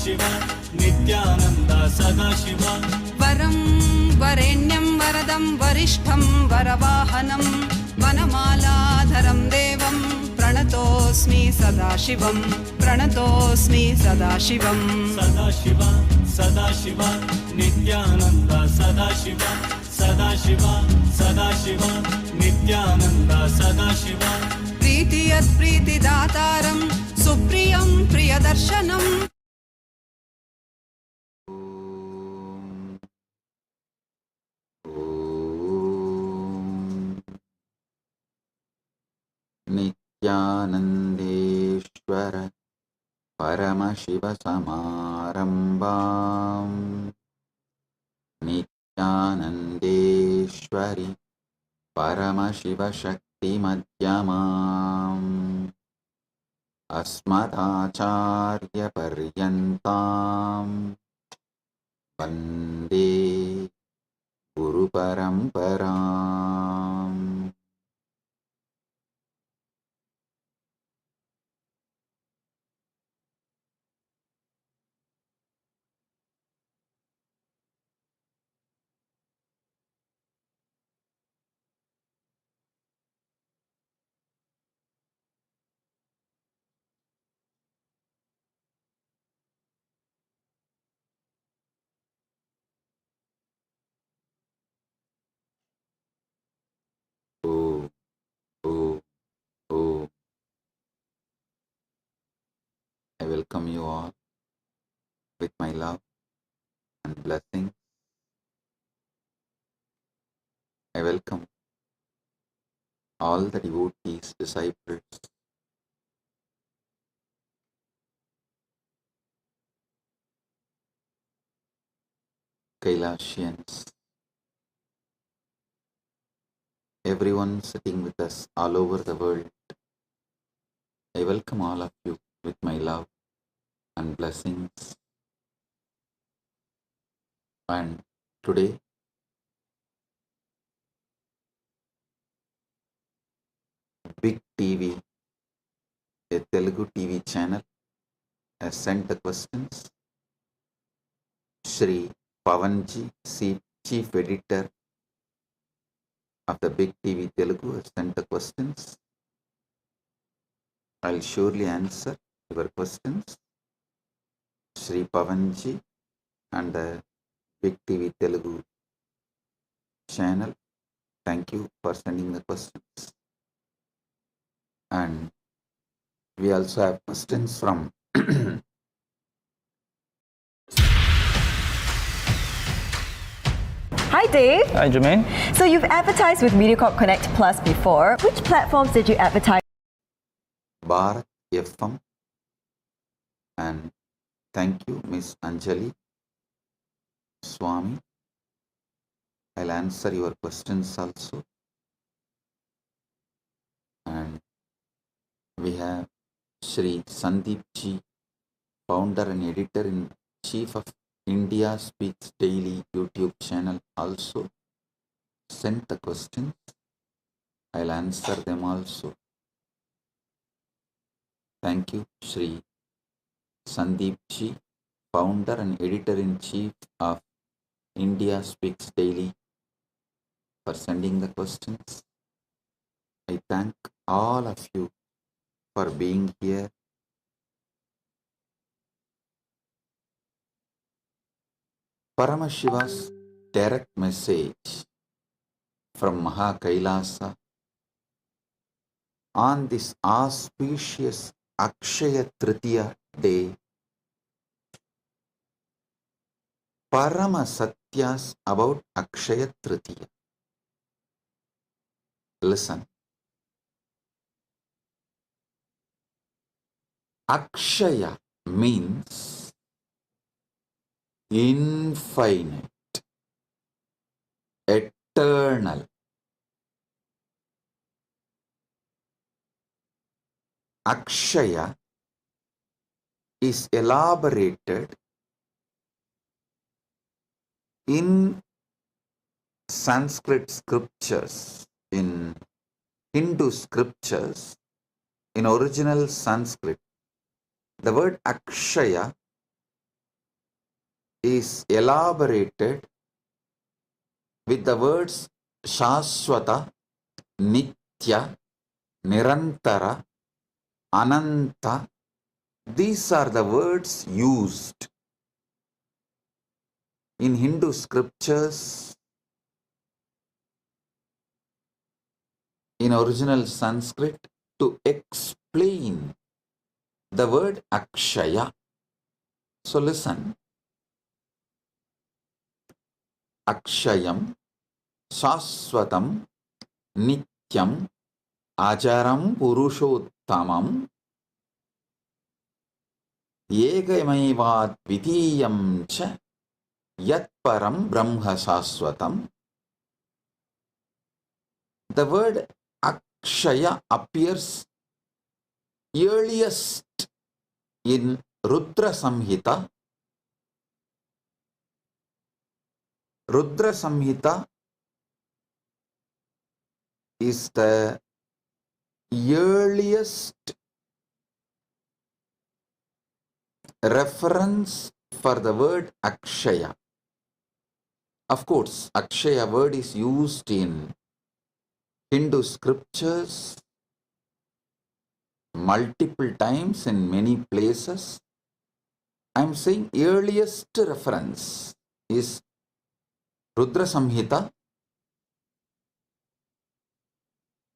Sadashiva, Nityananda Sadashiva. Varam Varenyam Varadam Varishtham Varavahanam Vanamaladharam Devam Pranatosmi Sadashivam Pranatosmi Sadashivam. Sadashiva, Sadashiva, Nityananda Sadashiva. Sadashiva, Sadashiva, Nityananda Sadashiva. Pritiyat Pritidataram Supriyam Priyadarshanam. Nityanandeshwara Paramashiva Samarambam Nityanandeshwari Paramashiva Shakti Madhyamam Asmadacharya Paryantam Vande Guru Paramparam. Oh, oh, oh. I welcome you all with my love and blessings. I welcome all the devotees, disciples, Kailasians, everyone sitting with us all over the world. I welcome all of you with my love and blessings. And today, Big TV, a Telugu TV channel, has sent the questions. Shri Pavanji, Chief Editor of the Big TV Telugu, has sent the questions. I'll surely answer your questions. Shri Pavanji and the Big TV Telugu channel, thank you for sending the questions. And we also have questions from Hi Dave. Hi Jermaine. So you've advertised with MediaCorp Connect Plus before. Which platforms did you advertise? Bharat FM, and thank you Miss Anjali Swami. I'll answer your questions also. And we have Shri Sandeep Ji, founder and editor-in-chief of India Speaks Daily YouTube channel, also sent the questions. I'll answer them also. Thank you, Shri Sandeep Ji, founder and editor-in-chief of India Speaks Daily, for sending the questions. I thank all of you for being here. Paramashiva's direct message from Maha Kailasa on this auspicious Akshaya Tritiya day. Parama Satyas about Akshaya Tritiya. Listen. Akshaya means infinite, eternal. Akshaya is elaborated in Sanskrit scriptures, in Hindu scriptures, in original Sanskrit. The word Akshaya is elaborated with the words Shaswata, Nitya, Nirantara, Ananta. These are the words used in Hindu scriptures in original Sanskrit to explain the word Akshaya. So listen. Akshayam, Shaswatam, Nityam, Ajaram, Purushottamam, Yegamaivad Vidiyam cha Yat Param Brahma Shaswatam. The word Akshaya appears earliest in Rudra Samhita. Rudra Samhita is the earliest reference for the word Akshaya. Of course, Akshaya word is used in Hindu scriptures multiple times in many places. I am saying earliest reference is Rudra Samhita,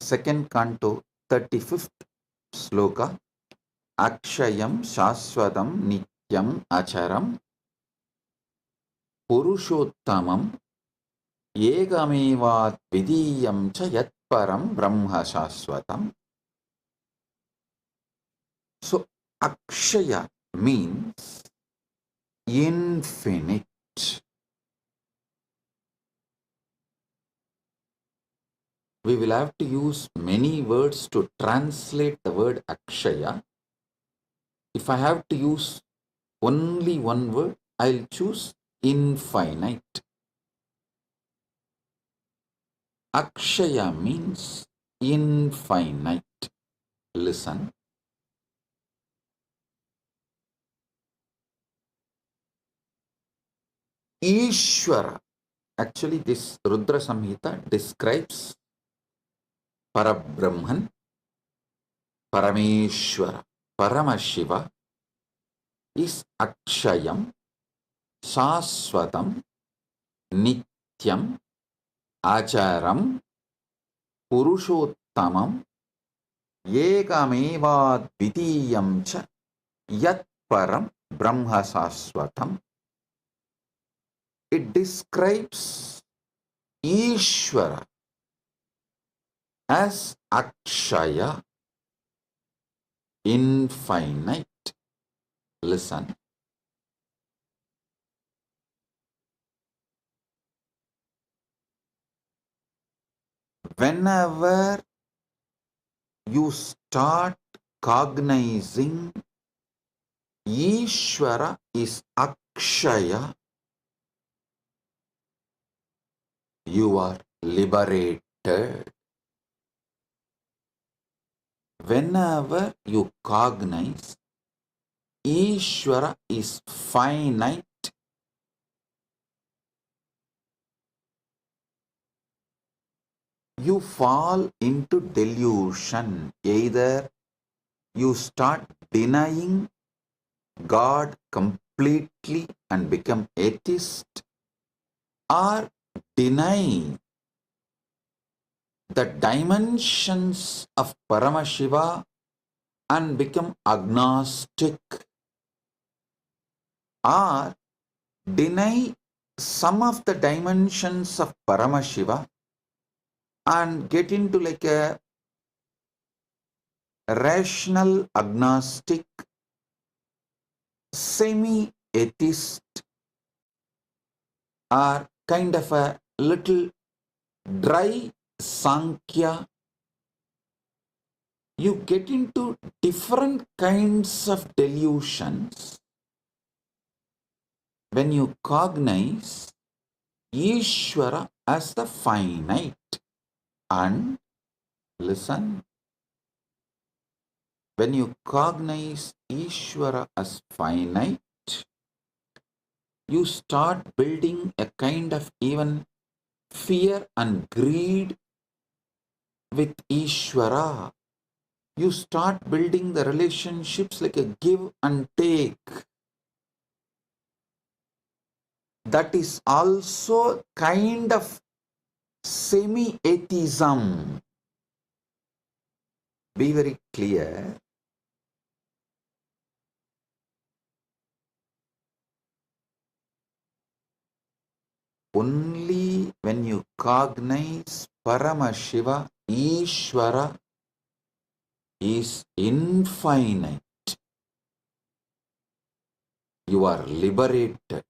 2nd canto, 35th sloka. Akshayam Shaswatam Nityam Acharam Purushottamam Yegamevat Vidiyam cha Yat Param Brahma Shaswatam. So Akshaya means infinite. We will have to use many words to translate the word Akshaya. If I have to use only one word, I'll choose infinite. Akshaya means infinite. Listen. Ishwara. Actually, this Rudra Samhita describes Parabrahman, Parameshwara, Paramashiva is Akshayam, Shaswatam, Nityam, Acharam, Purushottamam, Yekamevad Vidiyam cha Yat Param Brahma Shaswatam. It describes Ishwara as Akshaya, infinite. Listen. Whenever you start cognizing Ishwara is Akshaya, you are liberated. Whenever you cognize Ishwara is finite, you fall into delusion. Either you start denying God completely and become atheist, or deny the dimensions of Paramashiva and become agnostic, or deny some of the dimensions of Paramashiva and get into like a rational agnostic, semi-atheist, or kind of a little dry Sankhya. You get into different kinds of delusions when you cognize Ishwara as the finite. And listen, when you cognize Ishwara as finite, you start building a kind of even fear and greed with Ishwara. You start building the relationships like a give and take. That is also kind of semi-atheism. Be very clear. Only when you cognize Paramashiva, Ishwara is infinite, you are liberated.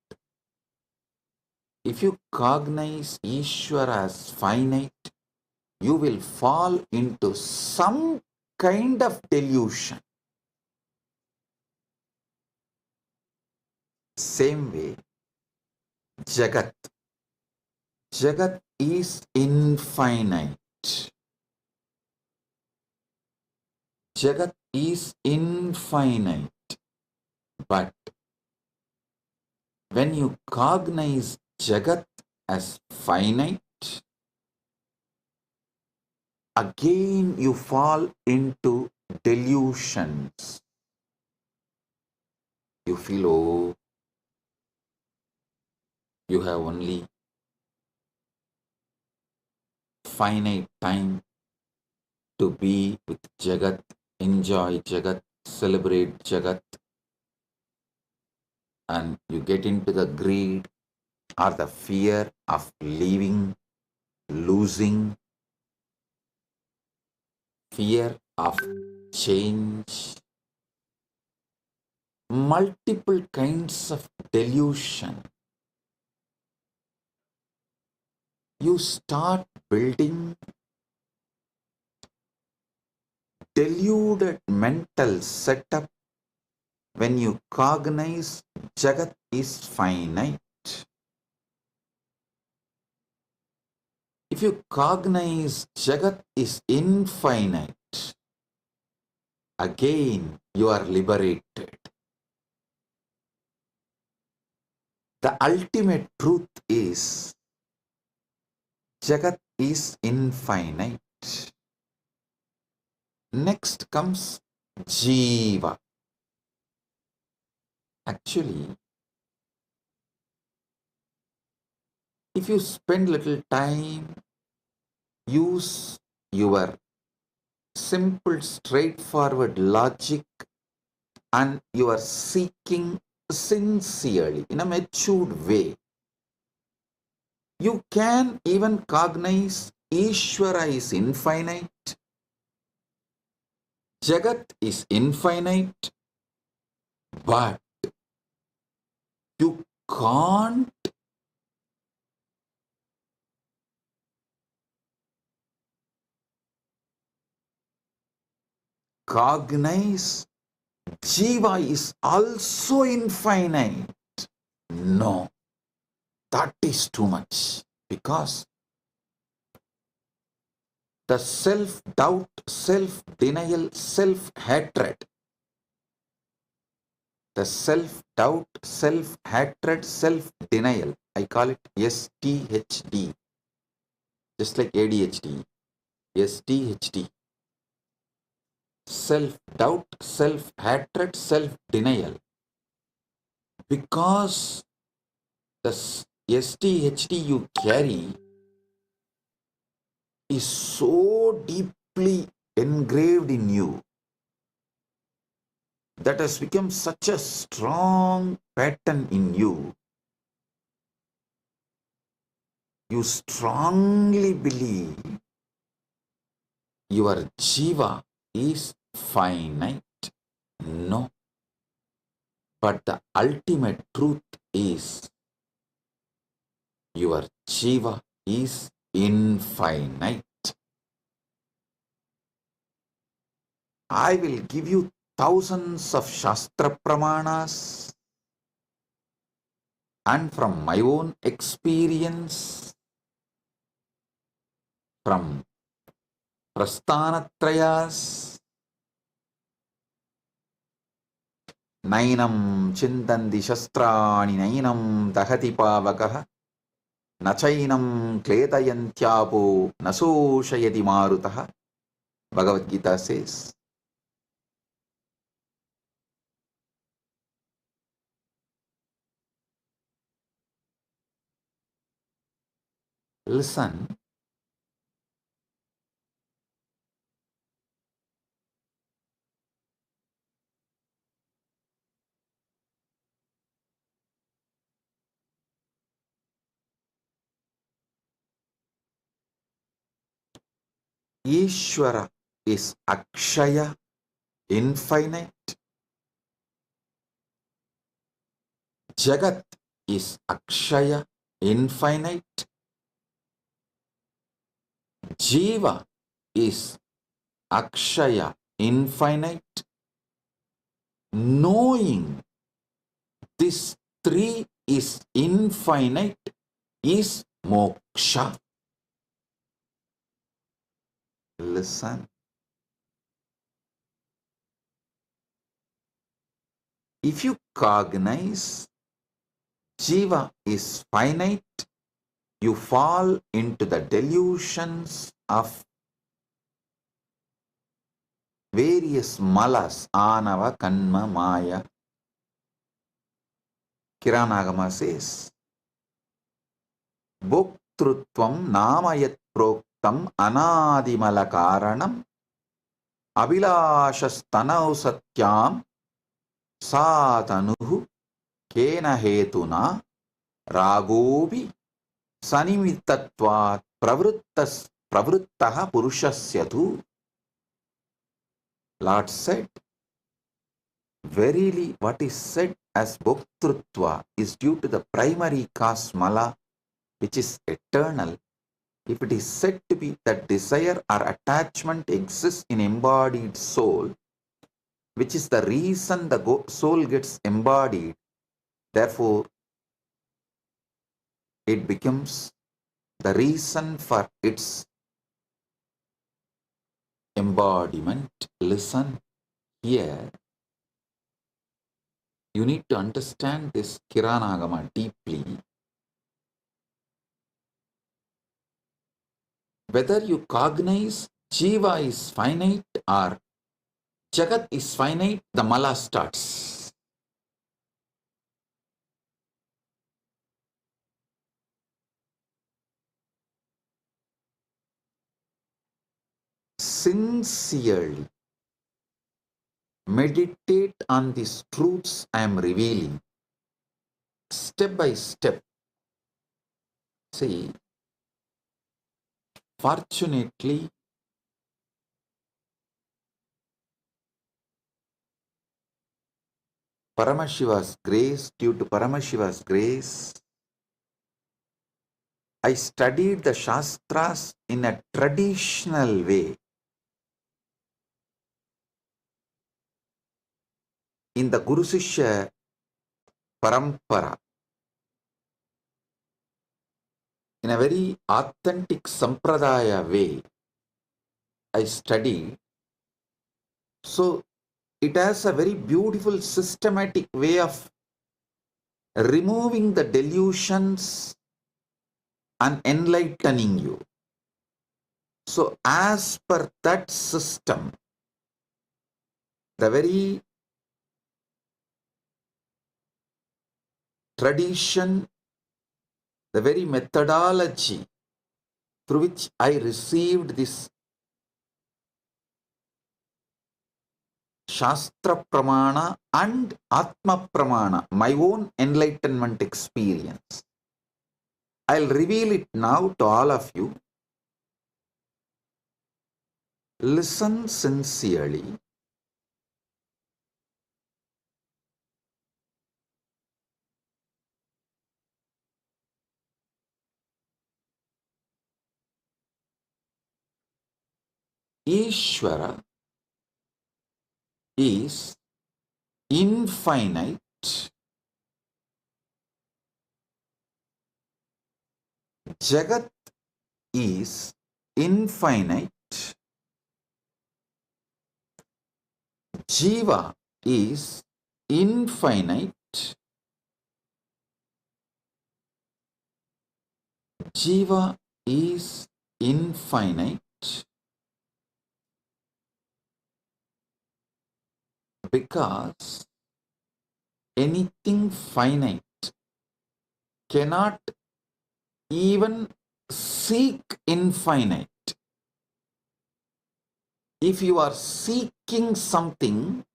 If you cognize Ishwara as finite, you will fall into some kind of delusion. Same way, Jagat. Jagat is infinite. Jagat is infinite. But when you cognize Jagat as finite, again you fall into delusions. You feel, oh, you have only finite time to be with Jagat, enjoy Jagat, celebrate Jagat, and you get into the greed or the fear of leaving, losing, fear of change, multiple kinds of delusion. You start building deluded mental setup when you cognize Jagat is finite. If you cognize Jagat is infinite, again you are liberated. The ultimate truth is Jagat is infinite. Next comes Jeeva. Actually, if you spend little time, use your simple, straightforward logic, and you are seeking sincerely in a matured way, you can even cognize Ishwara is infinite, Jagat is infinite, but you can't cognize Jeeva is also infinite. No, that is too much, because the self-doubt, self-denial, self-hatred, the self-doubt, self-hatred, self-denial, I call it STHD, just like ADHD, STHD, self-doubt, self-hatred, self-denial. Because the STHD you carry is so deeply engraved in you, that has become such a strong pattern in you. You strongly believe your Jeeva is finite. No. But the ultimate truth is your Jeeva is infinite. I will give you thousands of Shastra Pramanas, and from my own experience, from Prasthanatrayas, Nainam chintandi shastrani nainam dahati pavakah nachainam kletayantyapo nasoshayati marutah. Bhagavad Gita says, listen, Ishwara is Akshaya, infinite. Jagat is Akshaya, infinite. Jeeva is Akshaya, infinite. Knowing this three is infinite is moksha. Listen. If you cognize Jiva is finite, you fall into the delusions of various malas, anava, kanma, maya. Kiranagama says, Bhoktrutvam namayat proktam anadimala karanam abhilashastanav satyam satanuhu kena hetuna ragobi sanimitatvat pravruttaha purushasya. Lord said, verily what is said as bhoktrutva is due to the primary cause mala, which is eternal. If it is said to be that desire or attachment exists in embodied soul, which is the reason the soul gets embodied, therefore it becomes the reason for its embodiment. Listen here. You need to understand this Kiranagama deeply. Whether you cognize Jiva is finite or Jagat is finite, the mala starts. Sincerely meditate on these truths I am revealing. Step by step. See, fortunately, Paramashiva's grace, due to Paramashiva's grace, I studied the Shastras in a traditional way. In the Guru Sishya Parampara, in a very authentic Sampradaya way, I studied. So it has a very beautiful systematic way of removing the delusions and enlightening you. So as per that system, the very tradition, the very methodology through which I received this Shastra Pramana and Atma Pramana, my own enlightenment experience, I'll reveal it now to all of you. Listen sincerely. Ishwara is infinite. Jagat is infinite. Jiva is infinite, Jiva is infinite because anything finite cannot even seek infinite. If you are seeking something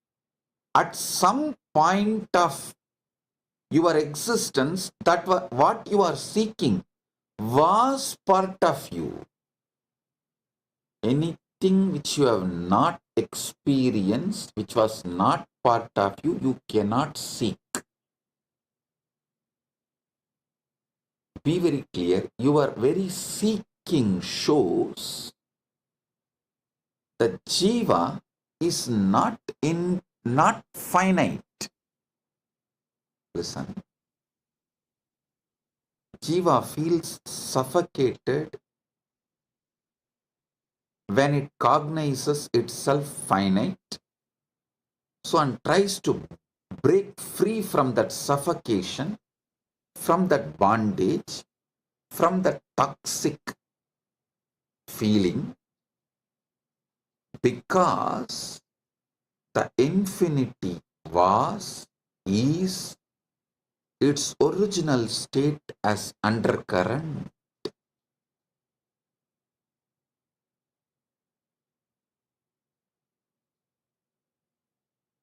at some point of your existence, that what you are seeking was part of you. Anything which you have not experienced, which was not part of you, you cannot seek. Be very clear, your very seeking shows that Jiva is not finite. Listen. Jiva feels suffocated when it cognizes itself finite, so and tries to break free from that suffocation, from that bondage, from that toxic feeling, because the infinity was, is its original state as undercurrent.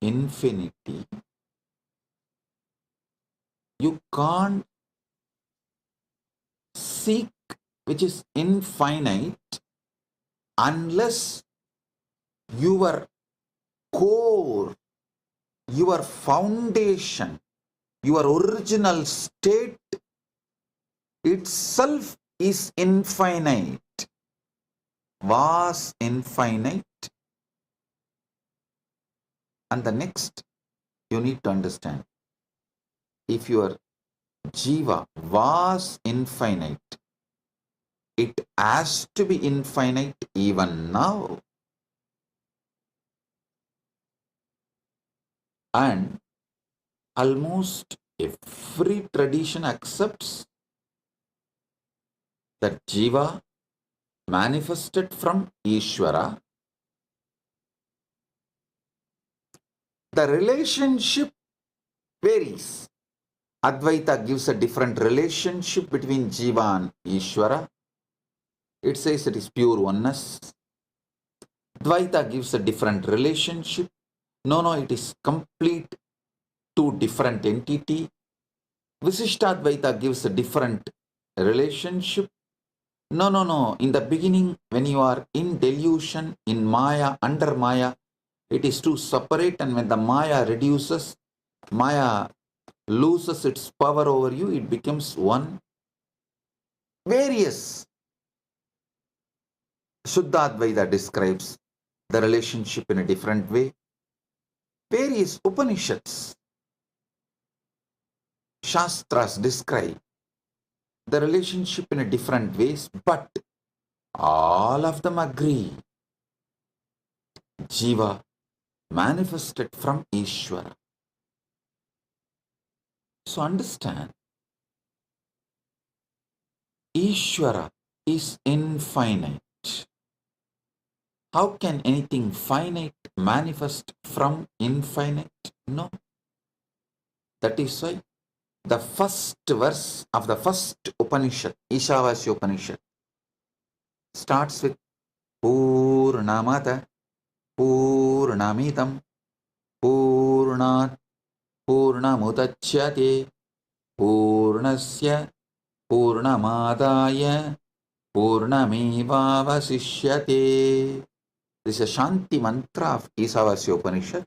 Infinity, you can't seek which is infinite unless your core, your foundation, your original state itself is infinite, was infinite. And the next you need to understand, if your Jiva was infinite, it has to be infinite even now. And almost every tradition accepts that Jiva manifested from Ishwara. The relationship varies. Advaita gives a different relationship between Jiva and Ishwara. It says it is pure oneness. Dvaita gives a different relationship. No, it is complete two different entity. Visishtadvaita gives a different relationship. No. In the beginning, when you are in delusion, in Maya, under Maya, it is two separate, and when the Maya reduces, Maya loses its power over you, it becomes one. Various. Shuddhadvaita describes the relationship in a different way. Various Upanishads, Shastras describe the relationship in a different ways, but all of them agree. Jiva manifested from Ishwara. So understand, Ishwara is infinite. How can anything finite manifest from infinite? No. That is why the first verse of the first Upanishad, Ishavasya Upanishad, starts with Purnamata Purnamidam Purnat Purnamudachyate Purnasya Purnamadaya Purnamevavasishyate. This is a Shanti mantra of Ishavasya Upanishad.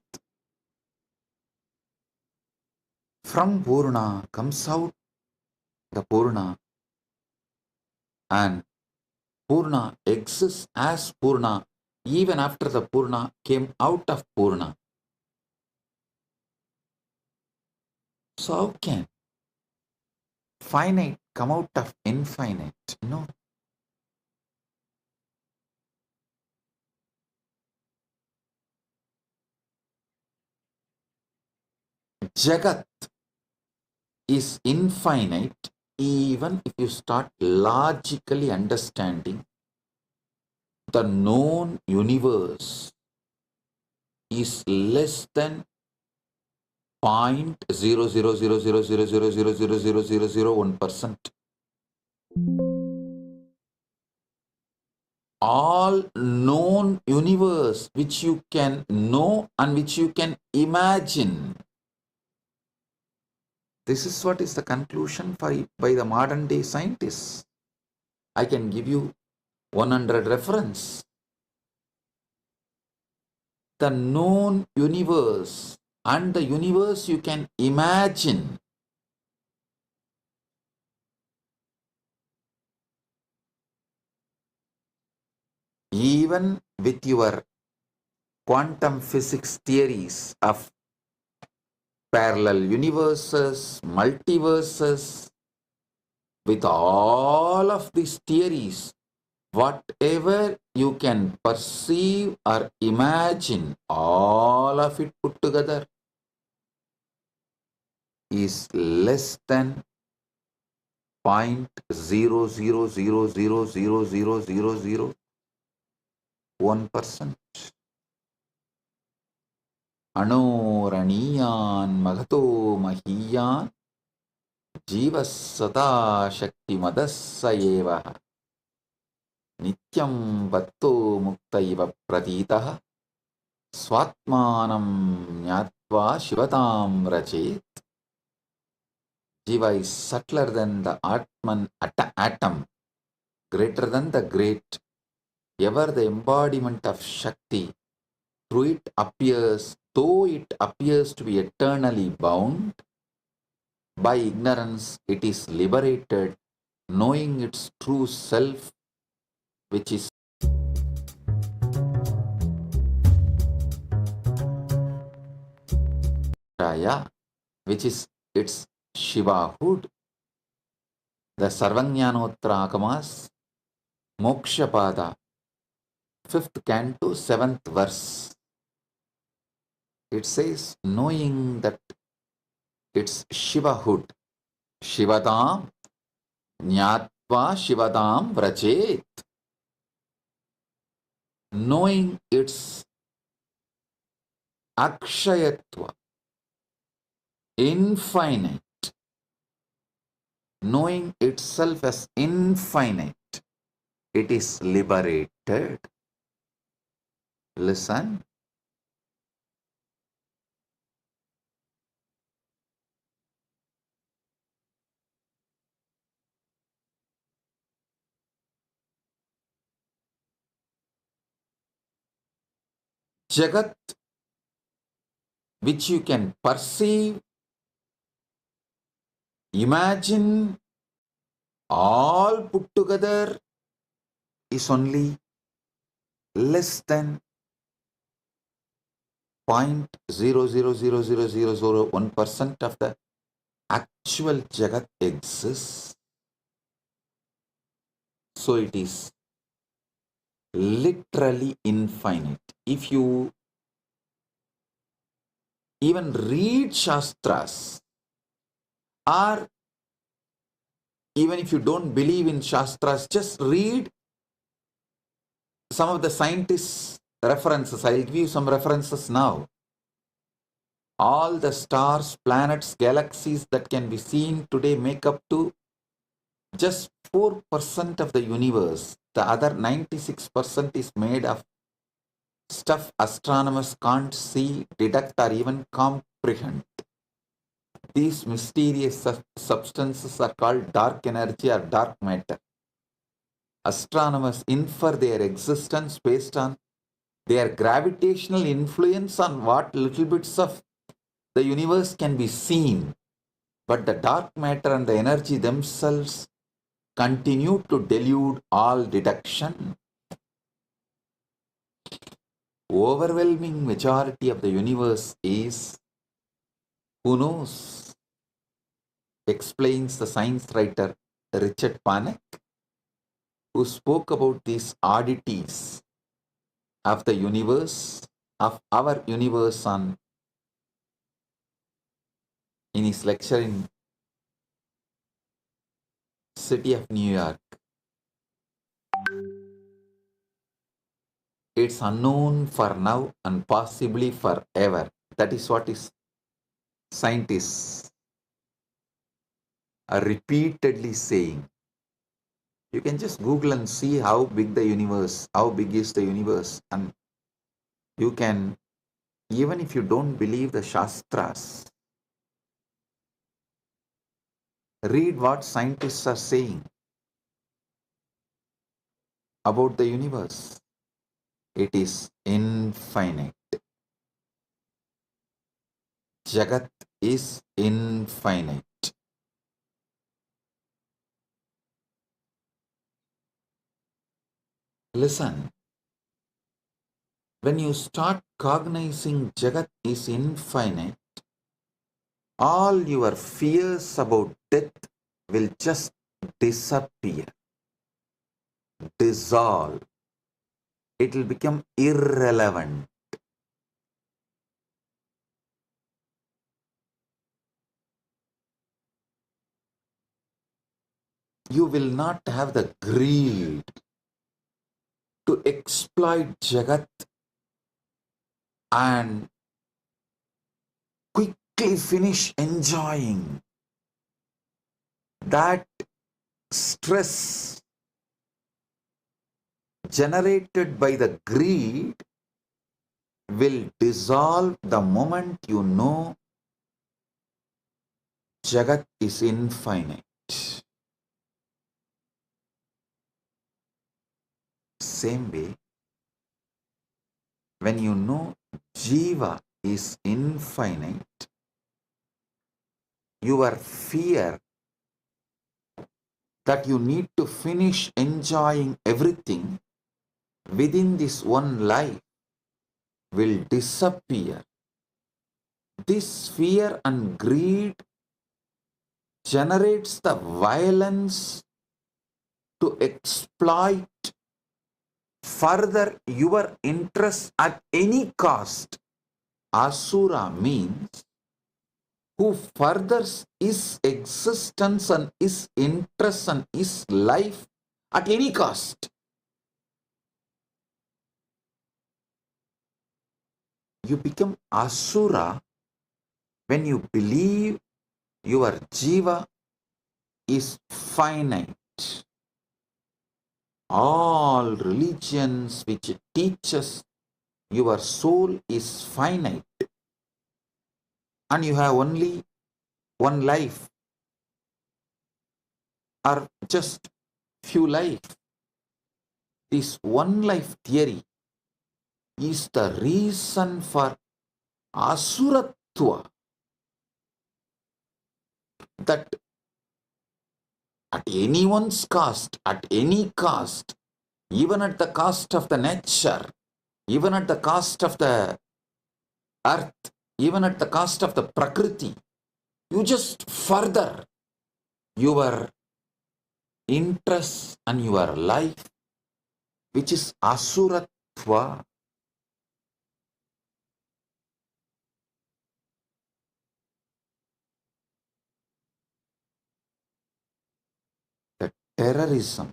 From Purna comes out the Purna, and Purna exists as Purna even after the Purna came out of Purna. So how can finite come out of infinite? No. Jagat is infinite even if you start logically understanding the known universe is less than 0.00000000001%. All known universe which you can know and which you can imagine. This is what is the conclusion by the modern day scientists. I can give you 100 reference. The known universe and the universe you can imagine. Even with your quantum physics theories of parallel universes, multiverses, with all of these theories, whatever you can perceive or imagine, all of it put together is less than 0.000000001%. Anoraniyan magato mahiyan Jeeva sada shakti madassa eva nityam vatto muktaiva pratitaha swatmanam nyatva shivatam rachet. Jiva is subtler than the Atman atom, greater than the great, ever the embodiment of Shakti. Through it appears, though it appears to be eternally bound, by ignorance it is liberated, knowing its true self, which is Raya, which is its Shivahood. The Sarvajnanottara Agamas, Moksha Pada, 5th canto, 7th verse. It says, knowing that its Shivahood, Shivadam, Nyatva Shivadam Vrajet, knowing its Akshayatva, infinite, knowing itself as infinite, it is liberated. Listen. Jagat, which you can perceive, imagine, all put together is only less than 0.0000001% of the actual Jagat exists. So it is literally infinite. If you even read Shastras, or even if you don't believe in Shastras, just read some of the scientists' references. I'll give you some references now. All the stars, planets, galaxies that can be seen today make up to just 4% of the universe. The other 96% is made of stuff astronomers can't see, detect, or even comprehend. These mysterious substances are called dark energy or dark matter. Astronomers infer their existence based on their gravitational influence on what little bits of the universe can be seen. But the dark matter and the energy themselves continue to delude all deduction. Overwhelming majority of the universe is, who knows, explains the science writer Richard Panek, who spoke about these oddities of the universe, of our universe on in his lecture in city of New York. It's unknown for now and possibly forever. That is what is scientists are repeatedly saying. You can just Google and see how big the universe, how big is the universe, and you can, even if you don't believe the Shastras, read what scientists are saying about the universe. It is infinite. Jagat is infinite. Listen, when you start cognizing Jagat is infinite, all your fears about death will just disappear, dissolve. It will become irrelevant. You will not have the greed to exploit Jagat and quickly finish enjoying. That stress generated by the greed will dissolve the moment you know Jagat is infinite. Same way, when you know Jeeva is infinite, your fear that you need to finish enjoying everything within this one life will disappear. This fear and greed generates the violence to exploit further your interest at any cost. Asura means who furthers his existence and his interest and his life at any cost. You become Asura when you believe your Jiva is finite. All religions which teaches your soul is finite and you have only one life or just few life. This one life theory is the reason for Asuratva, that at anyone's cost, at any cost, even at the cost of the nature, even at the cost of the earth, even at the cost of the Prakriti, you just further your interest and your life, which is Asuratva. The terrorism,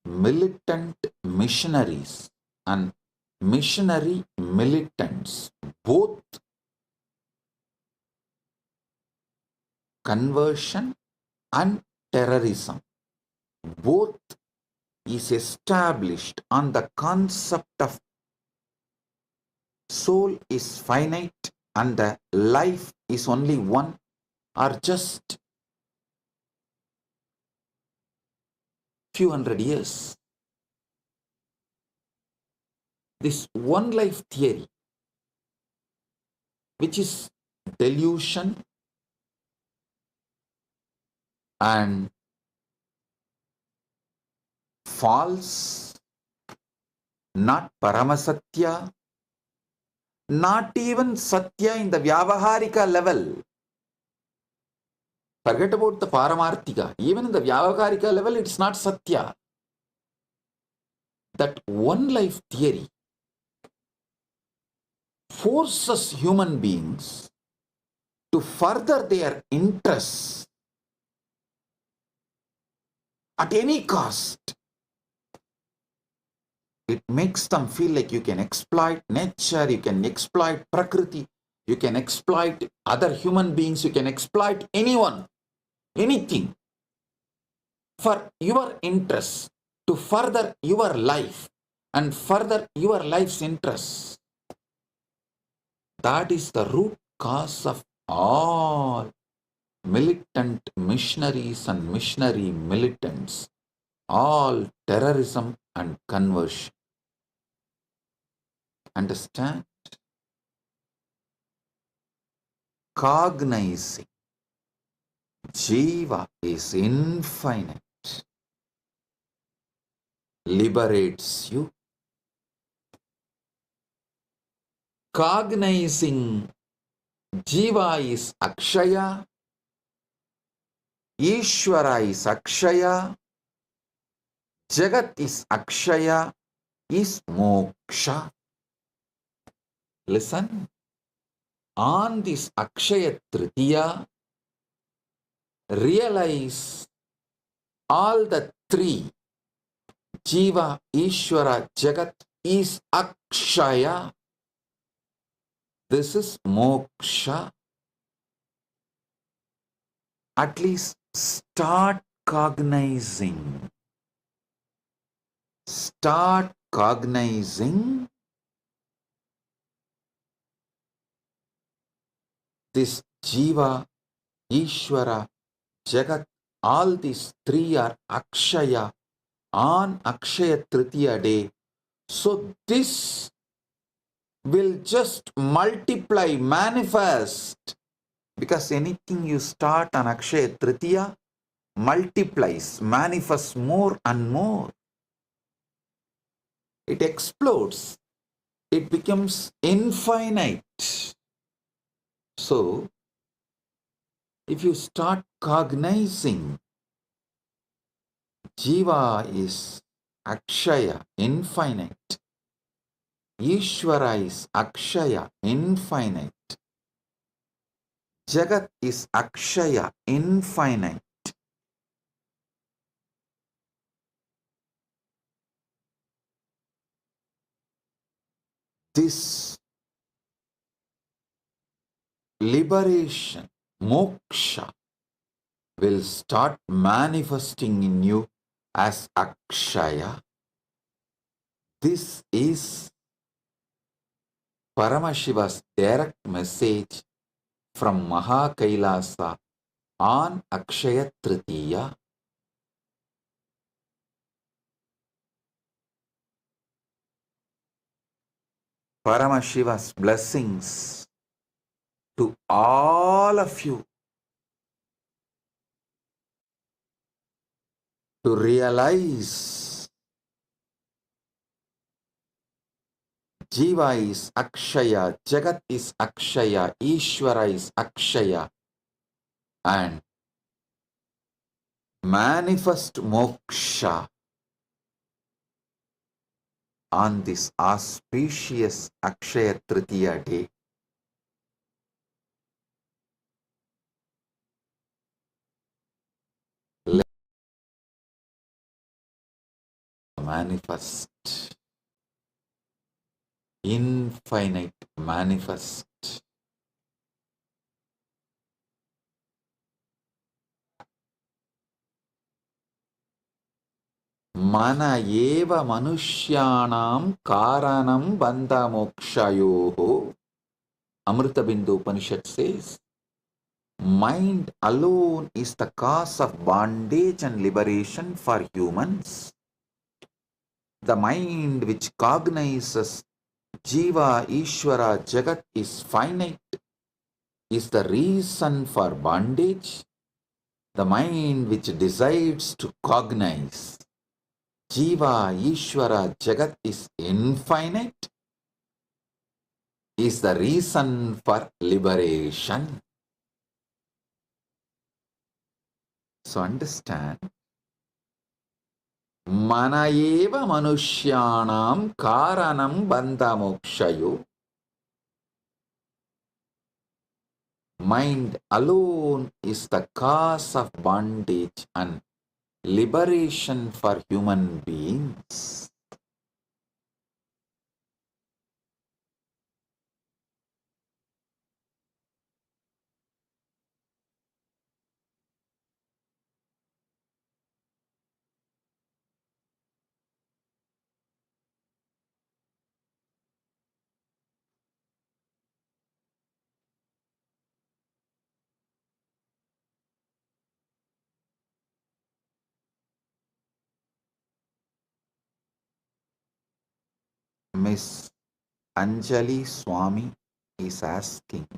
militant missionaries and missionary militants, both conversion and terrorism, both is established on the concept of soul is finite and the life is only one, or just few hundred years. This one life theory, which is delusion and false, not Paramasatya, not even Satya in the Vyavaharika level. Forget about the Paramarthika. Even in the Vyavaharika level, it's not Satya. That one life theory forces human beings to further their interests at any cost. It makes them feel like you can exploit nature, you can exploit Prakriti, you can exploit other human beings, you can exploit anyone, anything for your interests, to further your life and further your life's interests. That is the root cause of all militant missionaries and missionary militants, all terrorism and conversion. Understand? Cognizing Jeeva is infinite liberates you. Cognizing Jeeva is Akshaya, Ishwara is Akshaya, Jagat is Akshaya, is moksha. Listen, on this Akshaya Tritiya, realize all the three, Jeeva, Ishwara, Jagat, is Akshaya. This is moksha. At least start cognizing. Start cognizing this Jeeva, Ishwara, Jagat, all these three are Akshaya on Akshaya Tritiya day. So this will just multiply, manifest, because anything you start on Akshaya Tritiya multiplies, manifests more and more. It explodes. It becomes infinite. So, if you start cognizing Jeeva is Akshaya, infinite. Ishwara is Akshaya, infinite. Jagat is Akshaya, infinite. This liberation, moksha, will start manifesting in you as Akshaya. This is Paramashiva's direct message from Maha Kailasa on Akshaya Tritiya. Paramashiva's blessings to all of you to realize Jeeva is Akshaya, Jagat is Akshaya, Ishwara is Akshaya, and manifest moksha on this auspicious Akshaya Tritiya day. Let manifest, infinite manifest. Mana eva manushyanam karanam bandha mokshayoho. Amrita Bindu Upanishad says, mind alone is the cause of bondage and liberation for humans. The mind which cognizes Jeeva, Ishwara, Jagat is finite, is the reason for bondage. The mind which decides to cognize Jeeva, Ishwara, Jagat is infinite, is the reason for liberation. So understand, mana eva manushyanam karanam bandha mokshayo. Mind alone is the cause of bondage and liberation for human beings. Miss Anjali Swami is asking,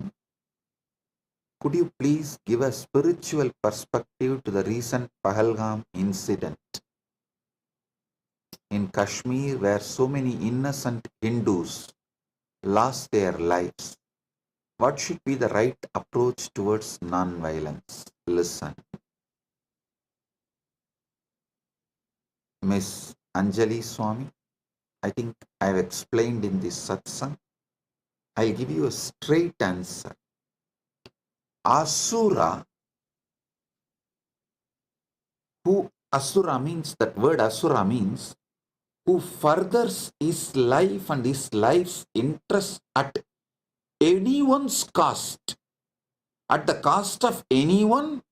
could you please give a spiritual perspective to the recent Pahalgam incident in Kashmir where so many innocent Hindus lost their lives? What should be the right approach towards non-violence? Listen. Miss Anjali Swami, I think I have explained in this satsang. I'll give you a straight answer. Asura, Asura means, that word Asura means, who furthers his life and his life's interest at anyone's cost, at the cost of anyone,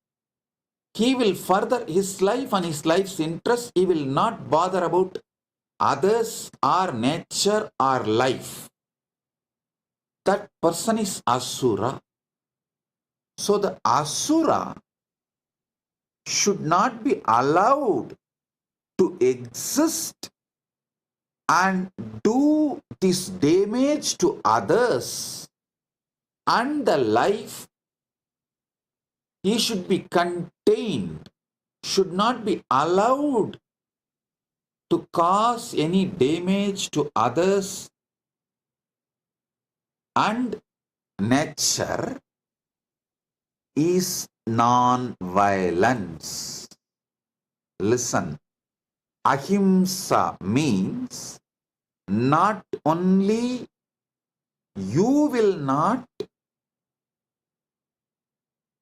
he will further his life and his life's interest. He will not bother about others or nature or life. That person is Asura. So the Asura should not be allowed to exist and do this damage to others and the life. He should be contained, should not be allowed to cause any damage to others and nature is non-violence. Listen, ahimsa means not only you will not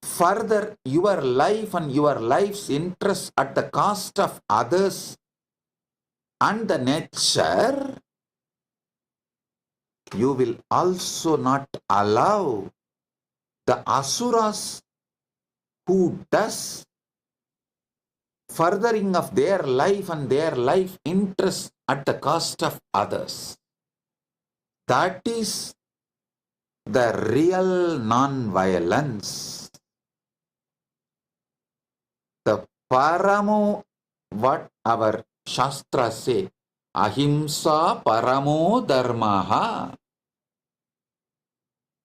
further your life and your life's interest at the cost of others and the nature, you will also not allow the asuras who does furthering of their life and their life interest at the cost of others. That is the real non-violence. The paramo, what our Shastra say, ahimsa paramo dharmaha.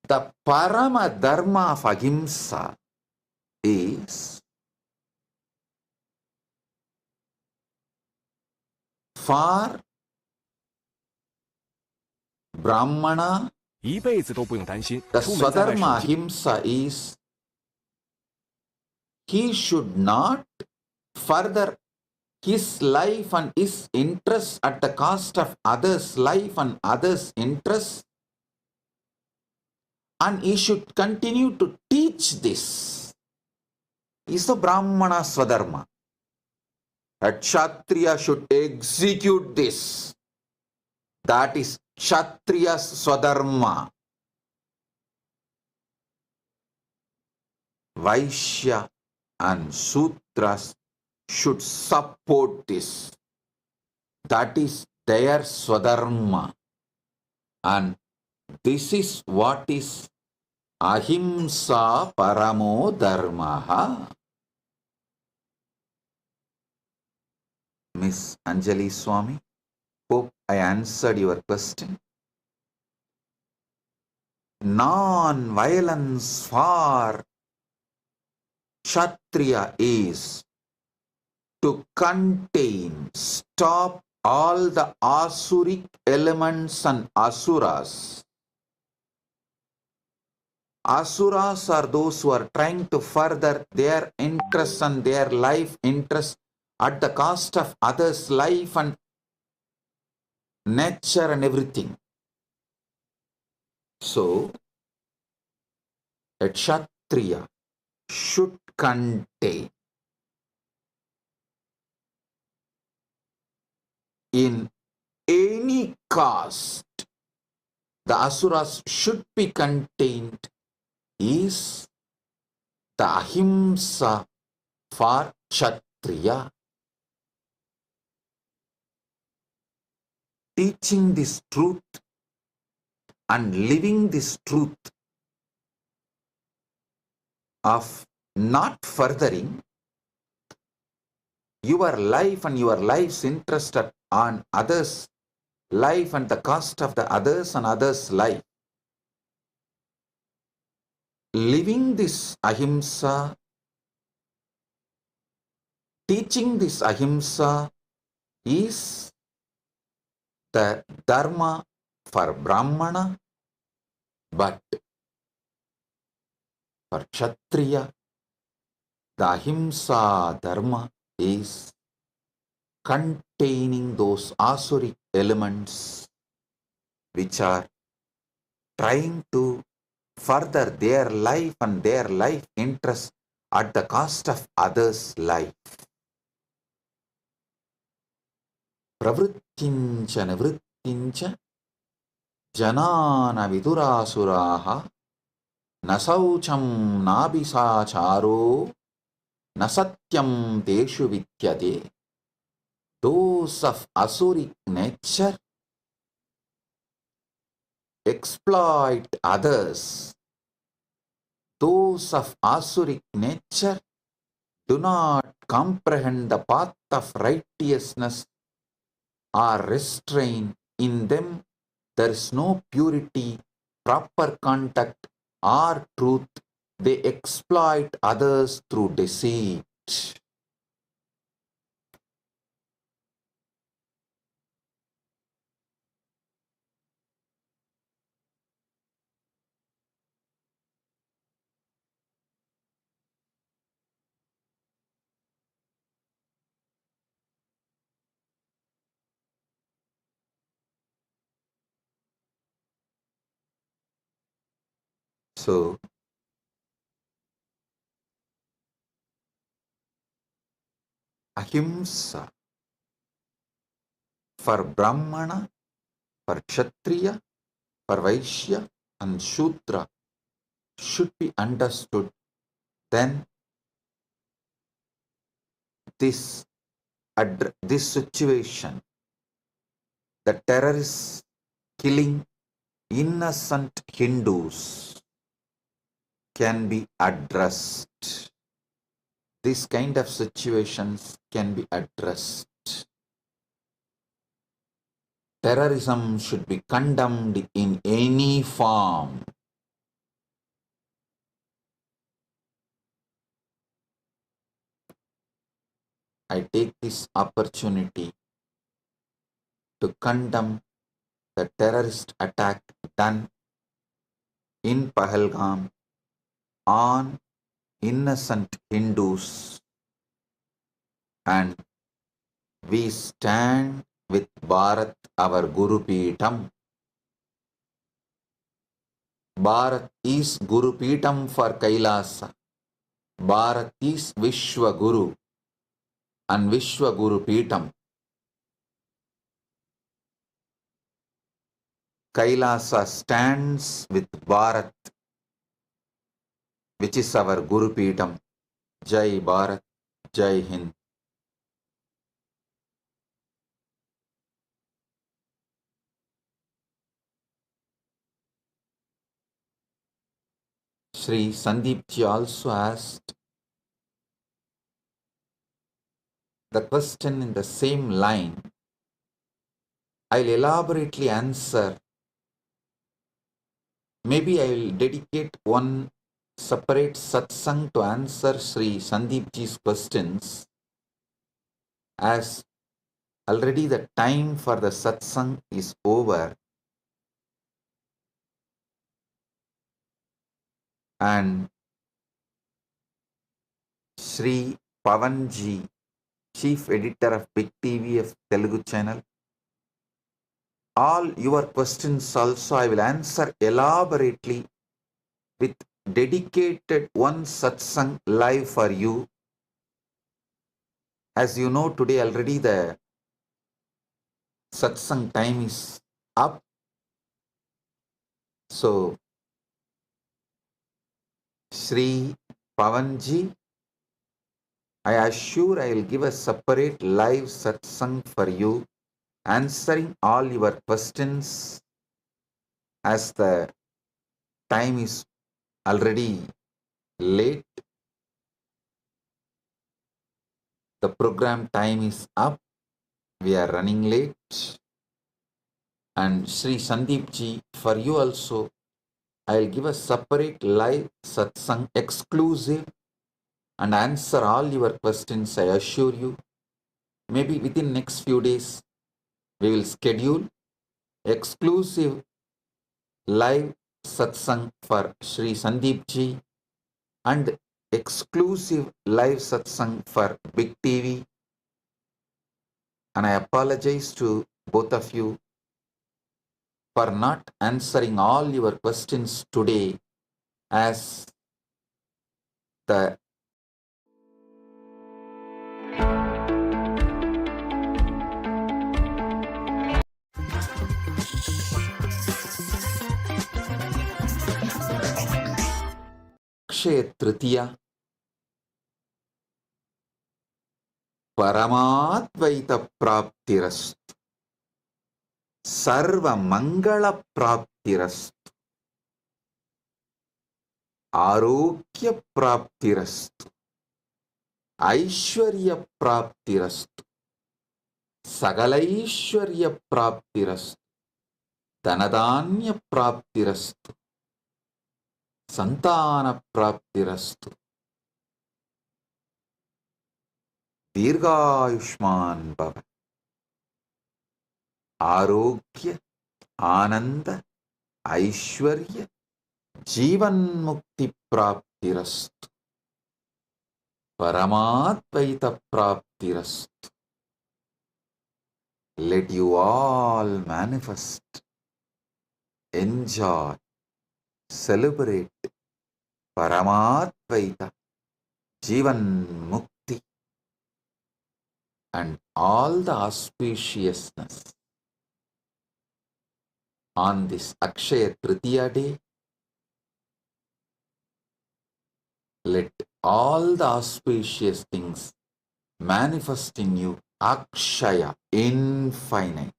The parama dharma of ahimsa is for Brahmana. 一辈子都不用担心 The 出门在外 Swadharma 守纪 ahimsa is he should not further his life and his interests at the cost of others' life and others' interests, and he should continue to teach this. Is the Brahmana Swadharma. A Kshatriya should execute this. That is Kshatriya's Swadharma. Vaishya and Sudras should support this. That is their Swadharma. And this is what is ahimsa paramo dharmaha. Miss Anjali Swami, hope I answered your question. Non-violence for Kshatriya is to contain, stop all the asuric elements and asuras. Asuras are those who are trying to further their interests and their life interests at the cost of others' life and nature and everything. So, A Kshatriya should contain in any caste, the asuras should be contained is the ahimsa for Kshatriya. Teaching this truth and living this truth of not furthering your life and your life's interest on others' life and the cost of the others and others' life. Living this ahimsa, teaching this ahimsa is the dharma for Brahmana, but for Kshatriya, the ahimsa dharma is containing those asuric elements which are trying to further their life and their life interest at the cost of others' life. Pravrittincha nivrittincha janana vidurasuraha nasaucham nabisacharo nasatyam teshu vidyate. Those of asuric nature exploit others. Those of asuric nature do not comprehend the path of righteousness or restrain. In them there is no purity, proper contact or truth. They exploit others through deceit. So, ahimsa for Brahmana, for Kshatriya, for Vaishya and Shudra should be understood. Then this situation, the terrorists killing innocent Hindus, can be addressed. This kind of situations can be addressed. Terrorism should be condemned in any form. I take this opportunity to condemn the terrorist attack done in Pahalgam on innocent Hindus, and we stand with Bharat, our Guru Peetam. Bharat is Guru Peetam for Kailasa. Bharat is Vishwa Guru and Vishwa Guru Peetam. Kailasa stands with Bharat, which is our Guru Peetam. Jai Bharat, Jai Hind. Sri Sandeepji also asked the question in the same line. I'll elaborately answer. Maybe I will dedicate one separate satsang to answer Sri Sandeepji's questions, as already the time for the satsang is over. And Sri Pavanji, Chief Editor of Big TV of Telugu channel, all your questions also I will answer elaborately with dedicated one satsang live for you. As you know, today already the satsang time is up. So, Sri Pavanji, I assure I will give a separate live satsang for you, answering all your questions as the time is already late. The program time is up. We are running late. And Sri Sandeep ji, for you also, I will give a separate live satsang exclusive and answer all your questions, I assure you. Maybe within next few days, we will schedule exclusive live satsang for Sri Sandeep ji and exclusive live satsang for Big TV. And I apologize to both of you for not answering all your questions today, as the Akshaya Tritiya Paramadvaita Praptirastu Sarva Mangala Praptirastu Arogya Praptirastu Aishwarya Praptirastu Sagalaishwarya Praptirastu Dhanadanya Praptirastu Santana Praptirastu Dirghayushman Bhava Arogya Ananda Aishwarya Jeevan Mukti Praptirastu Paramadvaita Praptirastu. Let you all manifest, enjoy, celebrate Paramadvaita, Jeevan Mukti, and all the auspiciousness. On this Akshaya Tritiya day, let all the auspicious things manifest in you, Akshaya, infinite.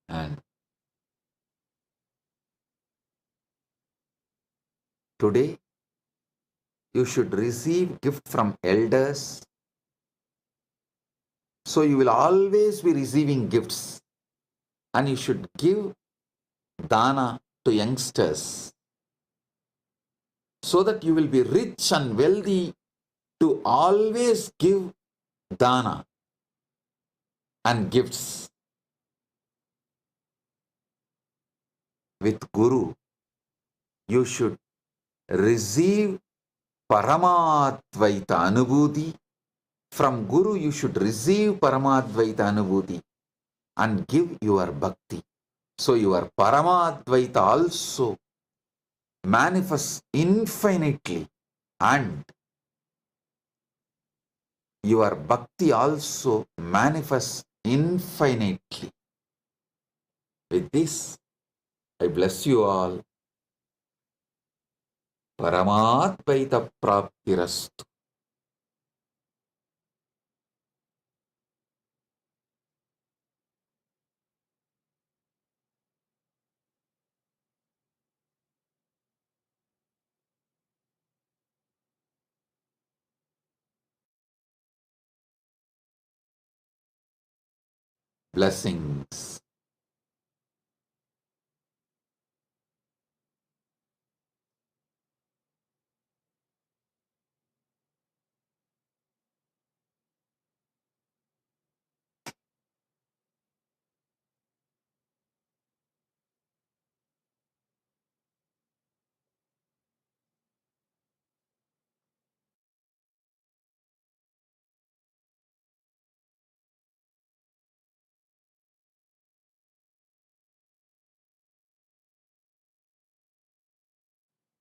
And today, you should receive gift from elders. So you will always be receiving gifts, and you should give dana to youngsters so that you will be rich and wealthy to always give dana and gifts. With Guru, you should receive Paramadvaita Anubhuti. From Guru, you should receive Paramadvaita Anubhuti and give your bhakti. So your Paramadvaita also manifests infinitely, and your bhakti also manifests infinitely. With this, I bless you all. Paramadvaita Praptirastu. Blessings.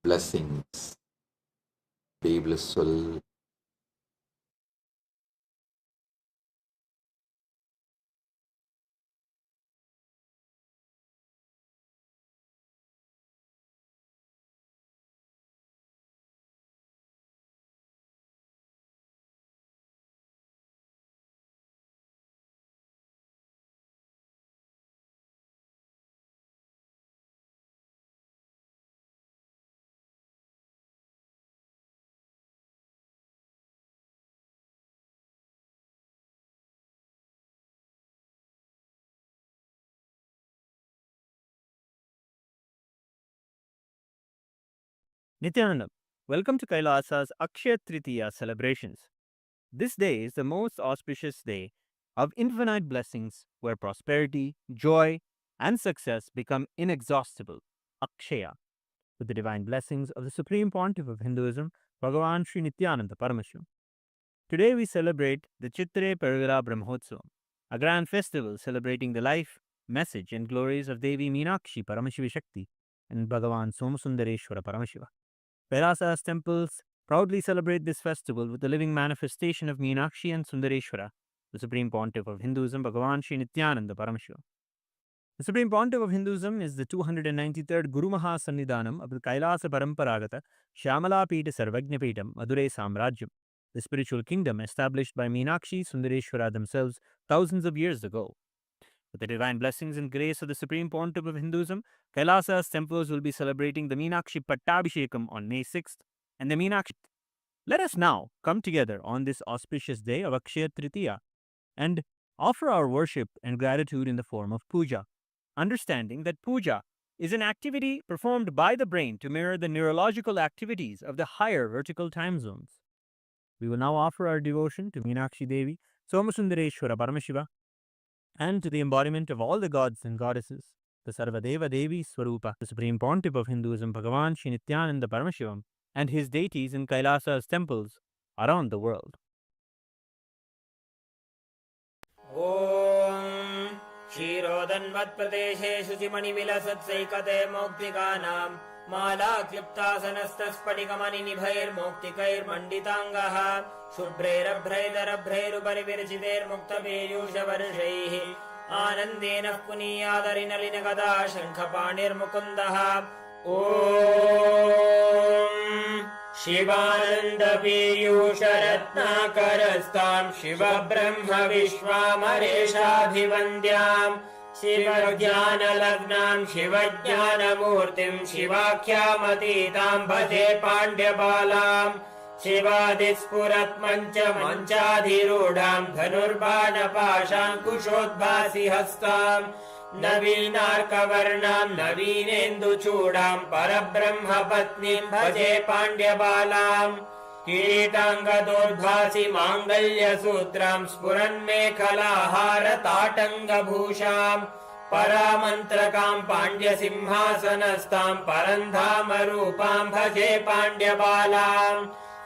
blessings. Be blissful. Nithyananda, welcome to Kailasa's Akshaya Tritiya celebrations. This day is the most auspicious day of infinite blessings where prosperity, joy, and success become inexhaustible. Akshaya, with the divine blessings of the Supreme Pontiff of Hinduism, Bhagavan Nithyananda Paramashivam. Today we celebrate the Chitre Pergala Brahmotsavam, a grand festival celebrating the life, message, and glories of Devi Meenakshi Paramashiva Shakti and Bhagavan Somasundareshwara Paramashiva. Kailasa's temples proudly celebrate this festival with the living manifestation of Meenakshi and Sundareshwara, the Supreme Pontiff of Hinduism, Bhagavan Nithyananda Paramashivam. The Supreme Pontiff of Hinduism is the 293rd Guru Maha Sannidhanam of the Kailasa Paramparagata Shyamala Pita Sarvajna Pitam Madurai Samrajyam, the spiritual kingdom established by Meenakshi Sundareshwara themselves thousands of years ago. With the divine blessings and grace of the Supreme Pontiff of Hinduism, Kailasa's temples will be celebrating the Meenakshi Pattabhishekam on May 6th and the Meenakshi. Let us now come together on this auspicious day of Akshaya Tritiya and offer our worship and gratitude in the form of puja, understanding that puja is an activity performed by the brain to mirror the neurological activities of the higher vertical time zones. We will now offer our devotion to Meenakshi Devi, Somasundareshwara Paramashiva, and to the embodiment of all the gods and goddesses, the Sarvadeva Devi Swarupa, the Supreme Pontiff of Hinduism, Bhagavan Nithyananda Paramashivam, and his deities in Kailasa's temples around the world. Om Shirodanvat Pradeshe Shuchimanivilasatsaikate Moktikanam Mala Kliptasanastas Padikamani Nibhair Moktikair Manditangaha Shubhrerabhraidarabhrairuparivirichiter Muktabeyusha Varshaihi Anandena Puniyadarinalinagadha Shankhapanir Mukundaha Om Shivananda Piyusha Ratnakarastam Shiva Brahma Vishwamareshabhivandyam Shiva Jnana Lagnam Shiva Jnana Murtim Shivakyamatitam Bhaje Pandyabalam Shivadispurat Mancha Manchadhirudam Dhanurbana Pasham Kushodbhasi Hastam Navinarkavarnam Navinendu Chudam Parabrahma Patnim Bhaje Pandyabalam Kiritangadodbhasi Mangalya Sutram Spuran Mekhalahara Tatanga Bhusham Paramantrakam Pandya Simhasanastam Parandhamarupam Bhaje Pandyabalam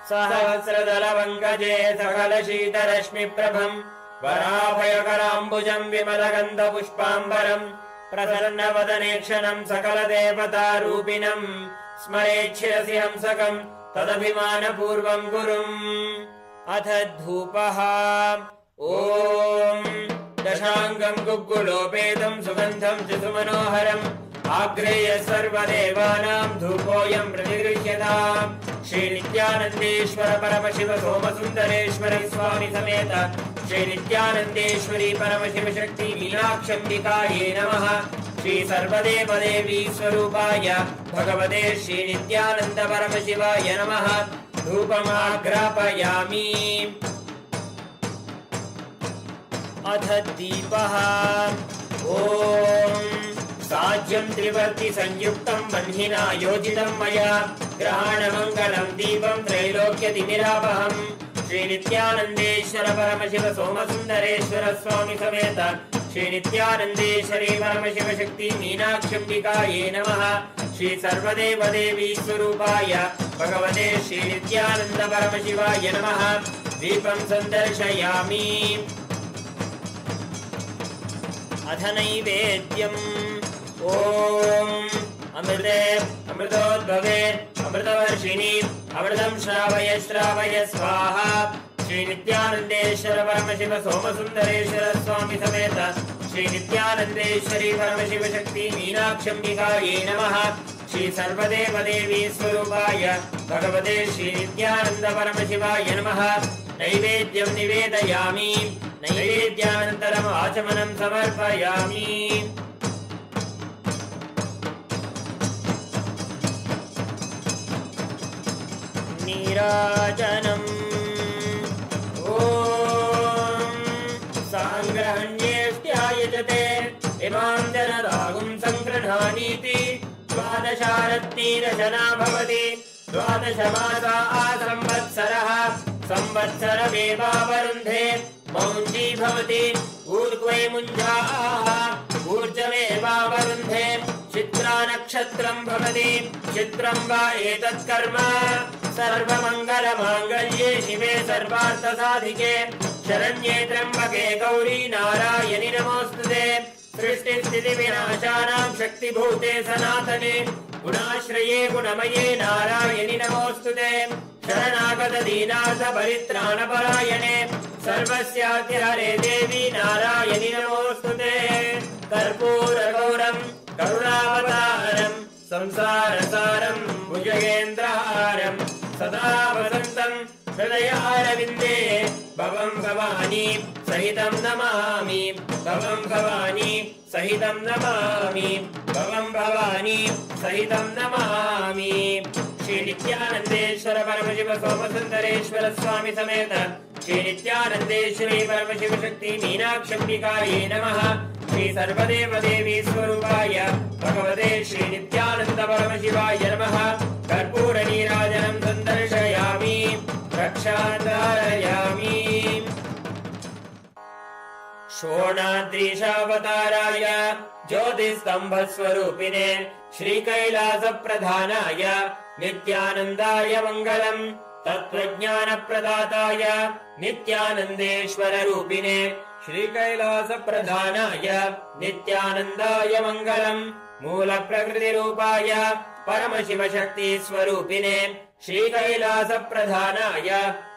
Sahasradala Vangaje Sakala Shita Rashmi Prabham Varabhayakarambujaam Vimalagandha Pushpambaram Prasanna Vadanekshanam Sakala Devata Rupinam Smarechhyasi Hamsakam Tadabhimana Purvam Gurum Atha Dhupaha Om Dashangam Gugulopedam Sugandham Jisumanoharam Agreya Sarvadevanam Dhupoyam Pratigrishyataam Shri Nithyanandeshwara Paramashiva Somasundareshwara Swami Sameta Shri Nithyanandeshwari Paramashiva Shakti Meenakshambikaye Namaha Shri Sarvadeva Devi Swarupaya Bhagavate Shri Nithyananda Paramashivaya Namaha Dhupamagrapayami Atha Deepaha Om Sajyam Trivarti Sanyuktam Banhina Yojitam Maya Grahana Mangalam Deepam Trailokya Dimirabaham Shri Nithyanandeshwara Paramashiva Somasundareshwara Swami Sameta Shri Nithyanandeshwari Paramashiva Shakti Meenakshambikaye Namaha Shri Sarvadeva Devi Swarupaya Bhagavate Shri Nithyananda Paramashivaya Namaha Deepam Sandarshayami Atha Naivedyam Om Amrite Amritodbhave अमृतवर्षिणी अमृतं श्रावय श्रावय स्वाहा श्री नित्यानंदेश्वर परमशिव सोमसुंदरेश्वर स्वामी समेत श्री नित्यानंदेश्वरी परमशिव शक्ति मीनाक्षम्बिकायै नमः श्री सर्वदेव देवी स्वरूपाय भगवते श्री नित्यानंद परमशिवाय नमः नैवेद्यं निवेदयामि नैवेद्यानन्तरम् आचमनं समर्पयामि नीराजनम् साङ्ग्रहण्येष्ट्यायजते इमां जनरागुं सङ्गृह्णानीति द्वादशारत्नीरचना भवति द्वादशमासा संवत्सरः संवत्सरमेवावरुन्धे मौञ्जी भवति ऊर्ध्वे मुञ्जाः ऊर्जमेवावरुन्धे चित्रा नक्षत्रं भवति चित्रं वा एतत् कर्म सर्वमङ्गलमाङ्गल्ये शिवे सर्वार्थसाधिके शरण्ये त्र्यम्बके गौरी नारायणि नमोऽस्तुते सृष्टिस्थितिविनाशानां शक्तिभूते सनातने गुणाश्रये गुणमये नारायणि नमोऽस्तुते शरणागत दीनार्थ परित्राणपरायणे सर्वस्यातिहरे देवी नारायणि नमोऽस्तुते कर्पूरगौरं करुणावतारं संसारसारं भुजगेन्द्रहारं सदा वसन्तं हृदयारविन्दे भवं भवानी सहितं नमामि भवं भवानी सहितं नमामि भवं भवानी सहितं नमामि श्री नित्यानंदेश्वर परमशिव सोमसुंदरेश्वर स्वामी समेत श्री नित्यानंदेश्वरी परमशिव शक्ति मीनाक्षम्बिकायै नमः श्री सर्वदेव देवी स्वरूपाय भगवते श्री नित्यानंद परमशिवाय नमः कर्पूर नीराजनं सन्दर्शयामि रक्षाधारयामि शोणाद्रीशावताराय ज्योतिस्तंभस्वरूपिणे श्रीकैलासप्रधानाय नित्यानन्दाय मङ्गलम् तत्त्वज्ञानप्रदाताय नित्यानन्देश्वररूपिणे श्रीकैलासप्रधानाय नित्यानन्दाय मङ्गलम् मूलप्रकृतिरूपाय परमशिवशक्तिस्वरूपिणे श्रीकैलासप्रधानाय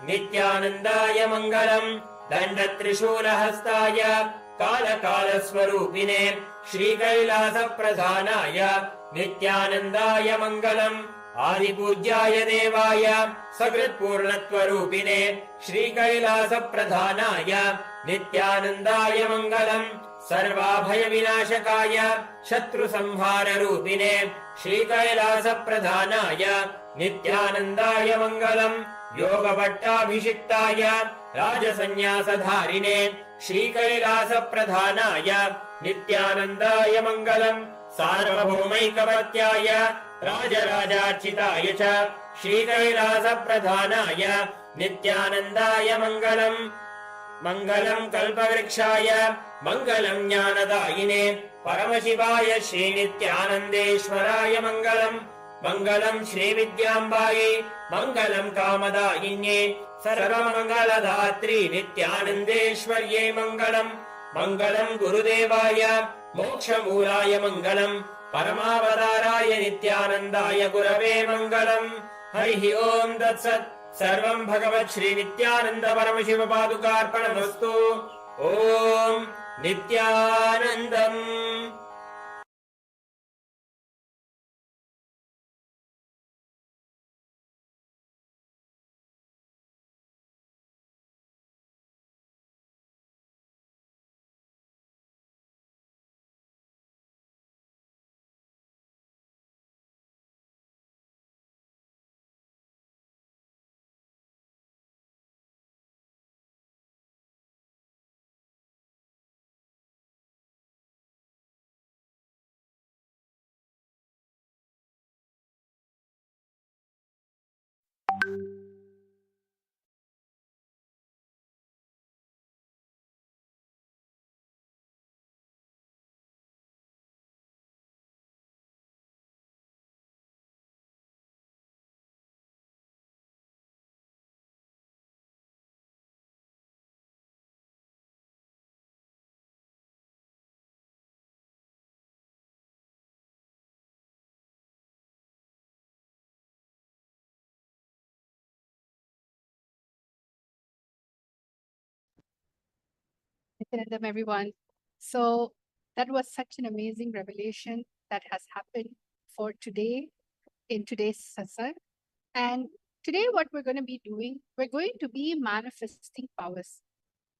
नित्यानन्दाय मङ्गलम् दण्डत्रिशूलहस्ताय कालकालस्वरूपिणे श्रीकैलासप्रधानाय नित्यानन्दाय मङ्गलम् आदिपूज्याय देवाय सकृत्पूर्णत्वरूपिणे श्रीकैलासप्रधानाय नित्यानन्दाय मङ्गलम् सर्वाभयविनाशकाय शत्रुसंहाररूपिणे श्रीकैलासप्रधानाय नित्यानन्दाय मङ्गलम् योगभट्टाभिषिक्ताय राजसन्न्यासधारिणे श्रीकैलासप्रधानाय नित्यानन्दाय मङ्गलम् सार्वभौमैकवत्याय राजराजार्चिताय च श्रीकैलासप्रधानाय नित्यानन्दाय मङ्गलम् मङ्गलम् कल्पवृक्षाय मङ्गलम् ज्ञानदायिने परमशिवाय श्रीनित्यानन्देश्वराय मङ्गलम् मङ्गलम् श्रीविद्याम्बायै मङ्गलम् कामदायिन्ये सर्वमङ्गलदात्री नित्यानन्देश्वर्यै मङ्गलम् मङ्गलम् गुरुदेवाय मोक्षमूलाय मङ्गलम् परमावताराय नित्यानन्दाय गुरवे मङ्गलम् हरिः ओम् तत्सत् सर्वम् भगवत् श्री नित्यानन्द परमशिव पादुकार्पणमस्तु ओम् नित्यानन्दम्। Them, everyone. So that was such an amazing revelation that has happened for today in today's satsang. And today, what we're going to be doing, we're going to be manifesting powers.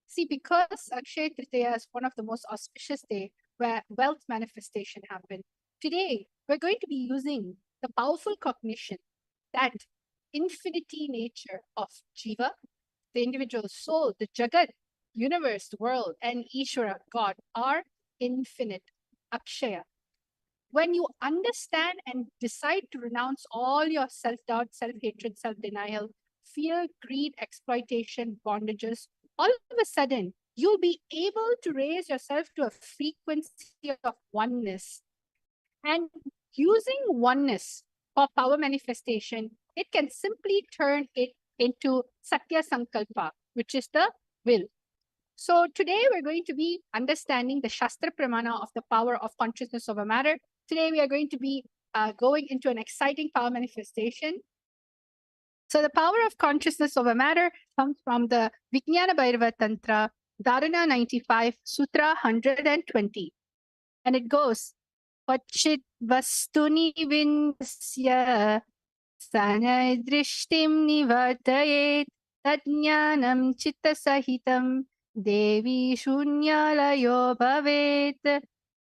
See, because Akshaya Tritiya is one of the most auspicious day where wealth manifestation happened. Today, we're going to be using the powerful cognition that infinity nature of Jeeva, the individual soul, the Jagat, universe, the world, and Ishwara, God, are infinite, Akshaya. When you understand and decide to renounce all your self-doubt, self-hatred, self-denial, fear, greed, exploitation, bondages, all of a sudden, you'll be able to raise yourself to a frequency of oneness. And using oneness for power manifestation, it can simply turn it into Satya Sankalpa, which is the will. So today we're going to be understanding the Shastra Pramana of the power of consciousness over matter. Today we are going to be going into an exciting power manifestation. So the power of consciousness over matter comes from the Vijnana Bhairava Tantra, Dharana 95, Sutra 120. And it goes, Pachit Vastuni Vinyasya Sanay Drishtim Nivartayet Tadnyanam Chitta Sahitam Devi Shunyalayo Bhavet.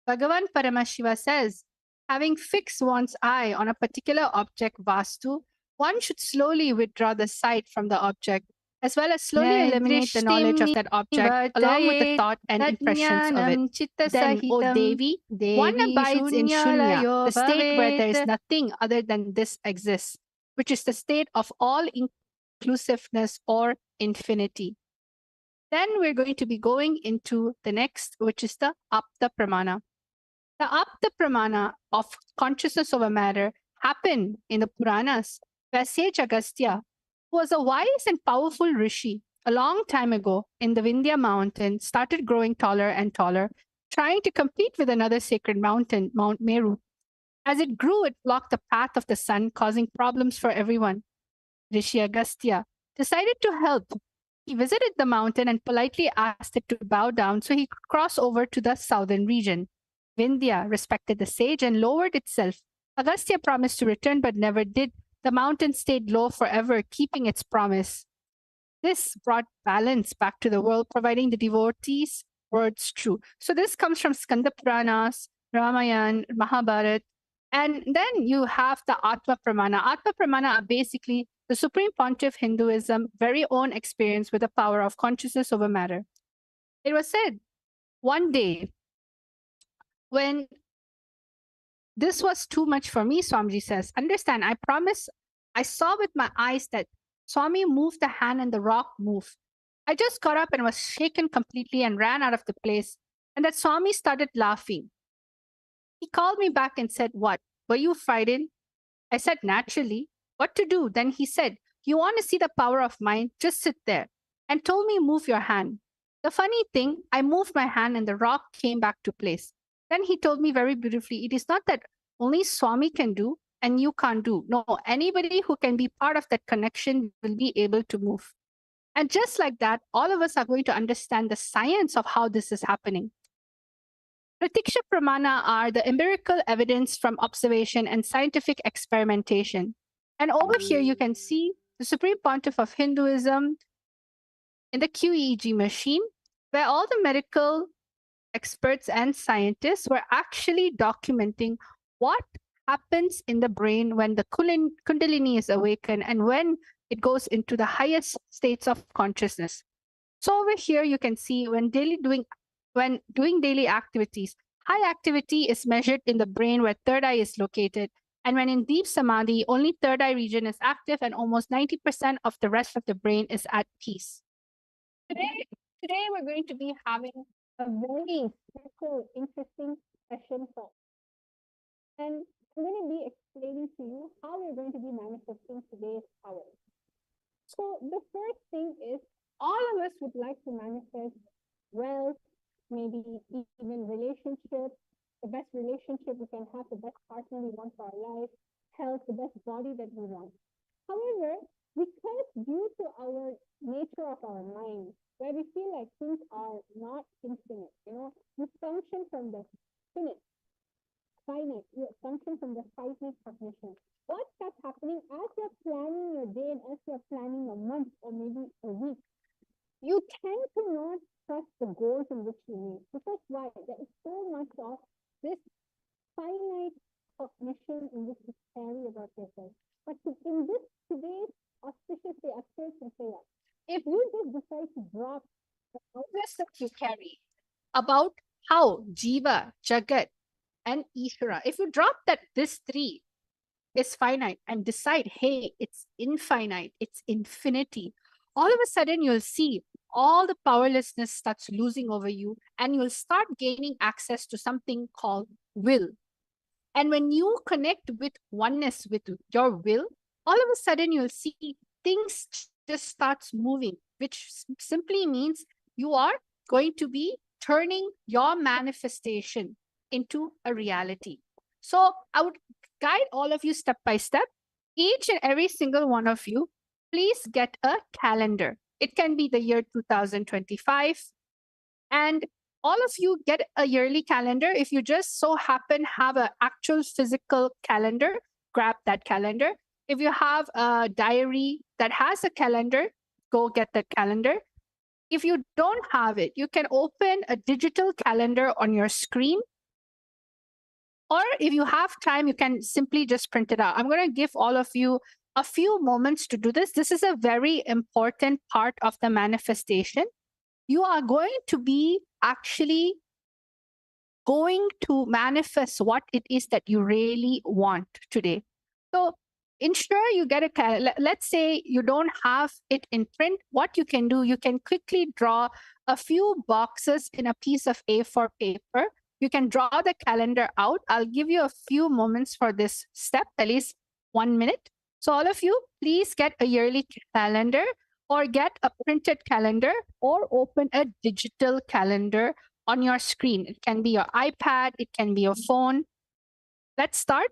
Bhagavan Paramashiva says, having fixed one's eye on a particular object, Vastu, one should slowly withdraw the sight from the object, as well as slowly eliminate the knowledge of that object, along with the thought and impressions of it. Then, O Devi, one abides in Shunya, the state where there is nothing other than this exists, which is the state of all inclusiveness or infinity. Then we're going to be going into the next, which is the Apta Pramana. The Apta Pramana of consciousness over matter happened in the Puranas, where sage Agastya, who was a wise and powerful rishi a long time ago in the Vindhya mountain, started growing taller and taller, trying to compete with another sacred mountain, Mount Meru. As it grew, it blocked the path of the sun, causing problems for everyone. Rishi Agastya decided to help. He visited the mountain and politely asked it to bow down so he could cross over to the southern region. Vindhya respected the sage and lowered itself. Agastya promised to return but never did. The mountain stayed low forever, keeping its promise. This brought balance back to the world, providing the devotees words true. So this comes from Skanda Puranas, Ramayana, Mahabharata. And then you have the Atma Pramana. Atma Pramana are basically the Supreme Pontiff of Hinduism, very own experience with the power of consciousness over matter. It was said one day, when this was too much for me, Swamiji says, understand, I promise, I saw with my eyes that Swami moved the hand and the rock moved. I just got up and was shaken completely and ran out of the place. And that Swami started laughing. He called me back and said, what? Were you frightened? I said, naturally. What to do? Then he said, you want to see the power of mind? Just sit there. And told me, move your hand. The funny thing, I moved my hand and the rock came back to place. Then he told me very beautifully, it is not that only Swami can do and you can't do. No, anybody who can be part of that connection will be able to move. And just like that, all of us are going to understand the science of how this is happening. Pratiksha Pramana are the empirical evidence from observation and scientific experimentation. And over here, you can see the Supreme Pontiff of Hinduism in the QEEG machine, where all the medical experts and scientists were actually documenting what happens in the brain when the Kundalini is awakened and when it goes into the highest states of consciousness. So over here, you can see when doing daily activities, high activity is measured in the brain where third eye is located. And when in deep samadhi, only third eye region is active and almost 90% of the rest of the brain is at peace. Today we're going to be having a very special, interesting session for. And I'm going to be explaining to you how we're going to be manifesting today's power. So the first thing is, all of us would like to manifest wealth, maybe even relationships, the best relationship we can have, the best partner we want for our life, health, the best body that we want. However, because due to our nature of our mind, where we feel like things are not infinite, you function from the finite, you function from the finite cognition. What starts happening as you're planning your day and as you're planning a month or maybe a week, you tend to not trust the goals in which you need. Because why? There is so much of this finite cognition in which you carry about yourself. But in this today's auspicious day, Akshaya Tritiya, if you just decide to drop the awareness that you carry about how Jeeva, Jagat, and Ishwara, if you drop that this three is finite and decide, hey, it's infinite, it's infinity, all of a sudden you'll see all the powerlessness starts losing over you and you'll start gaining access to something called will. And when you connect with oneness with your will, all of a sudden you'll see things just starts moving, which simply means you are going to be turning your manifestation into a reality. So I would guide all of you step by step. Each and every single one of you, please get a calendar. It can be the year 2025. And all of you get a yearly calendar. If you just so happen have an actual physical calendar, grab that calendar. If you have a diary that has a calendar, go get that calendar. If you don't have it, you can open a digital calendar on your screen. Or if you have time, you can simply just print it out. I'm going to give all of you a few moments to do this. This is a very important part of the manifestation. You are going to be actually going to manifest what it is that you really want today. So ensure you get a, let's say you don't have it in print. What you can do, you can quickly draw a few boxes in a piece of A4 paper. You can draw the calendar out. I'll give you a few moments for this step, at least 1 minute. So all of you, please get a yearly calendar or get a printed calendar or open a digital calendar on your screen. It can be your iPad, it can be your phone. Let's start.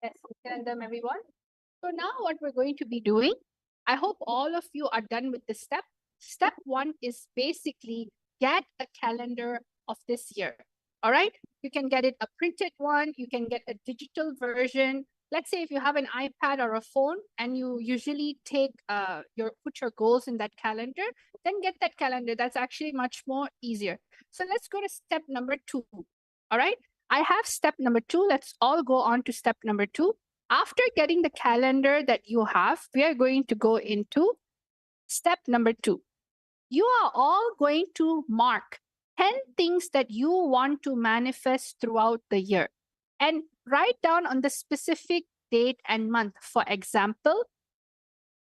Yes, tell them everyone. So now what we're going to be doing, I hope all of you are done with this step. Step 1 is basically get a calendar of this year. All right. You can get it a printed one. You can get a digital version. Let's say if you have an iPad or a phone and you usually take put your goals in that calendar, then get that calendar. That's actually much more easier. So let's go to step number 2. All right. I have step number 2. Let's all go on to step number 2. After getting the calendar that you have, we are going to go into step number 2. You are all going to mark 10 things that you want to manifest throughout the year and write down on the specific date and month. For example,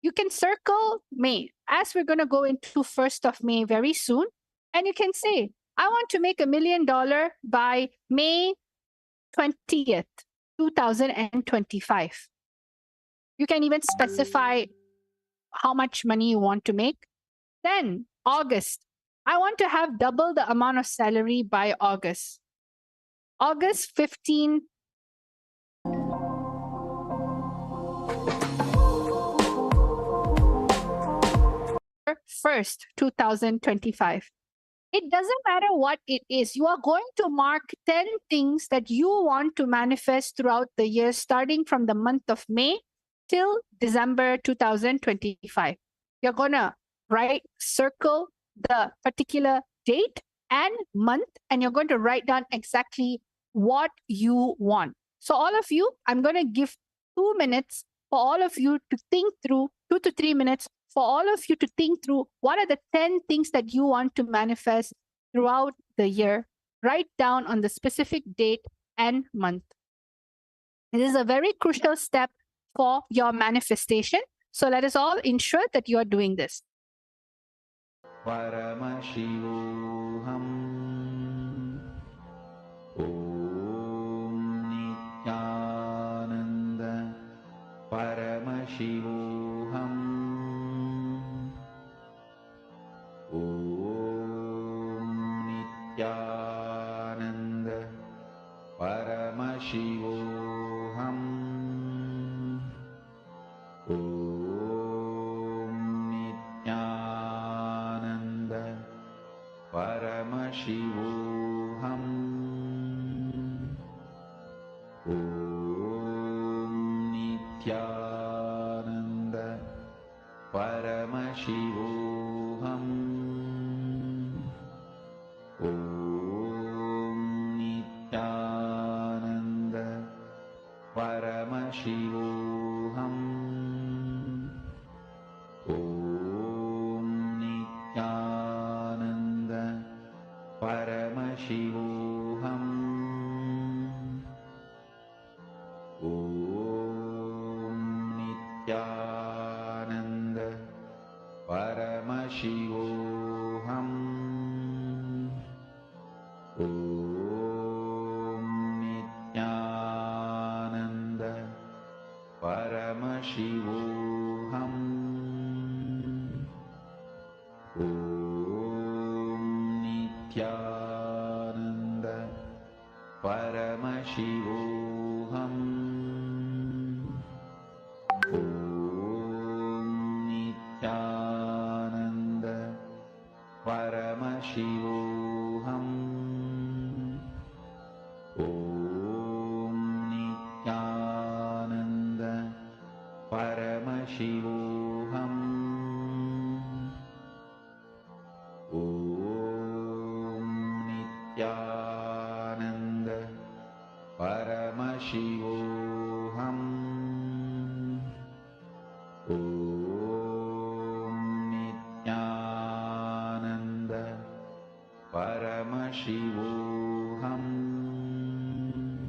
you can circle May, as we're going to go into 1st of May very soon. And you can say, I want to make $1 million by May 20th. 2025. You can even specify how much money you want to make. Then August, I want to have double the amount of salary by August. August 15, first, 2025. It doesn't matter what it is. You are going to mark 10 things that you want to manifest throughout the year, starting from the month of May till December 2025. You're going to circle the particular date and month, and you're going to write down exactly what you want. So, all of you, I'm going to give 2 minutes for all of you to think through, 2 to 3 minutes for all of you to think through what are the 10 things that you want to manifest throughout the year. Write down on the specific date and month. This is a very crucial step for your manifestation. So let us all ensure that you are doing this. Paramashivoham Om Nityananda Paramashivoham Om Nityananda Paramashivoham Om Nityananda Paramashivoham Om Nityananda Paramashivoham Om Nityananda Paramashivoham Om Nityananda Paramashivoham Om Nityananda Paramashivoham Om Nityananda Paramashivoham Om Nityananda Paramashivoham Om Nityananda Paramashivoham Om Nityananda Paramashivoham Om Nityananda Paramashivoham Om Nityananda Paramashivoham Om Nityananda Paramashivoham Om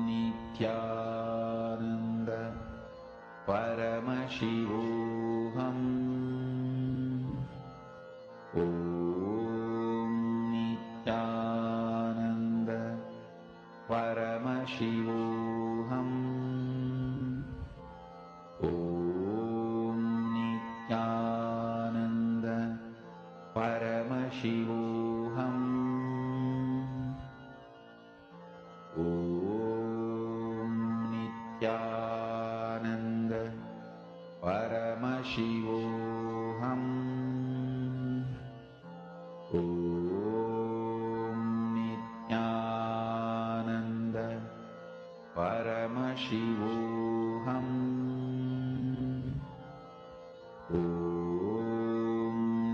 Nityananda Paramashivoham Om Nityananda Paramashivoham Om Nityananda Paramashivoham Om Nityananda Paramashivoham Om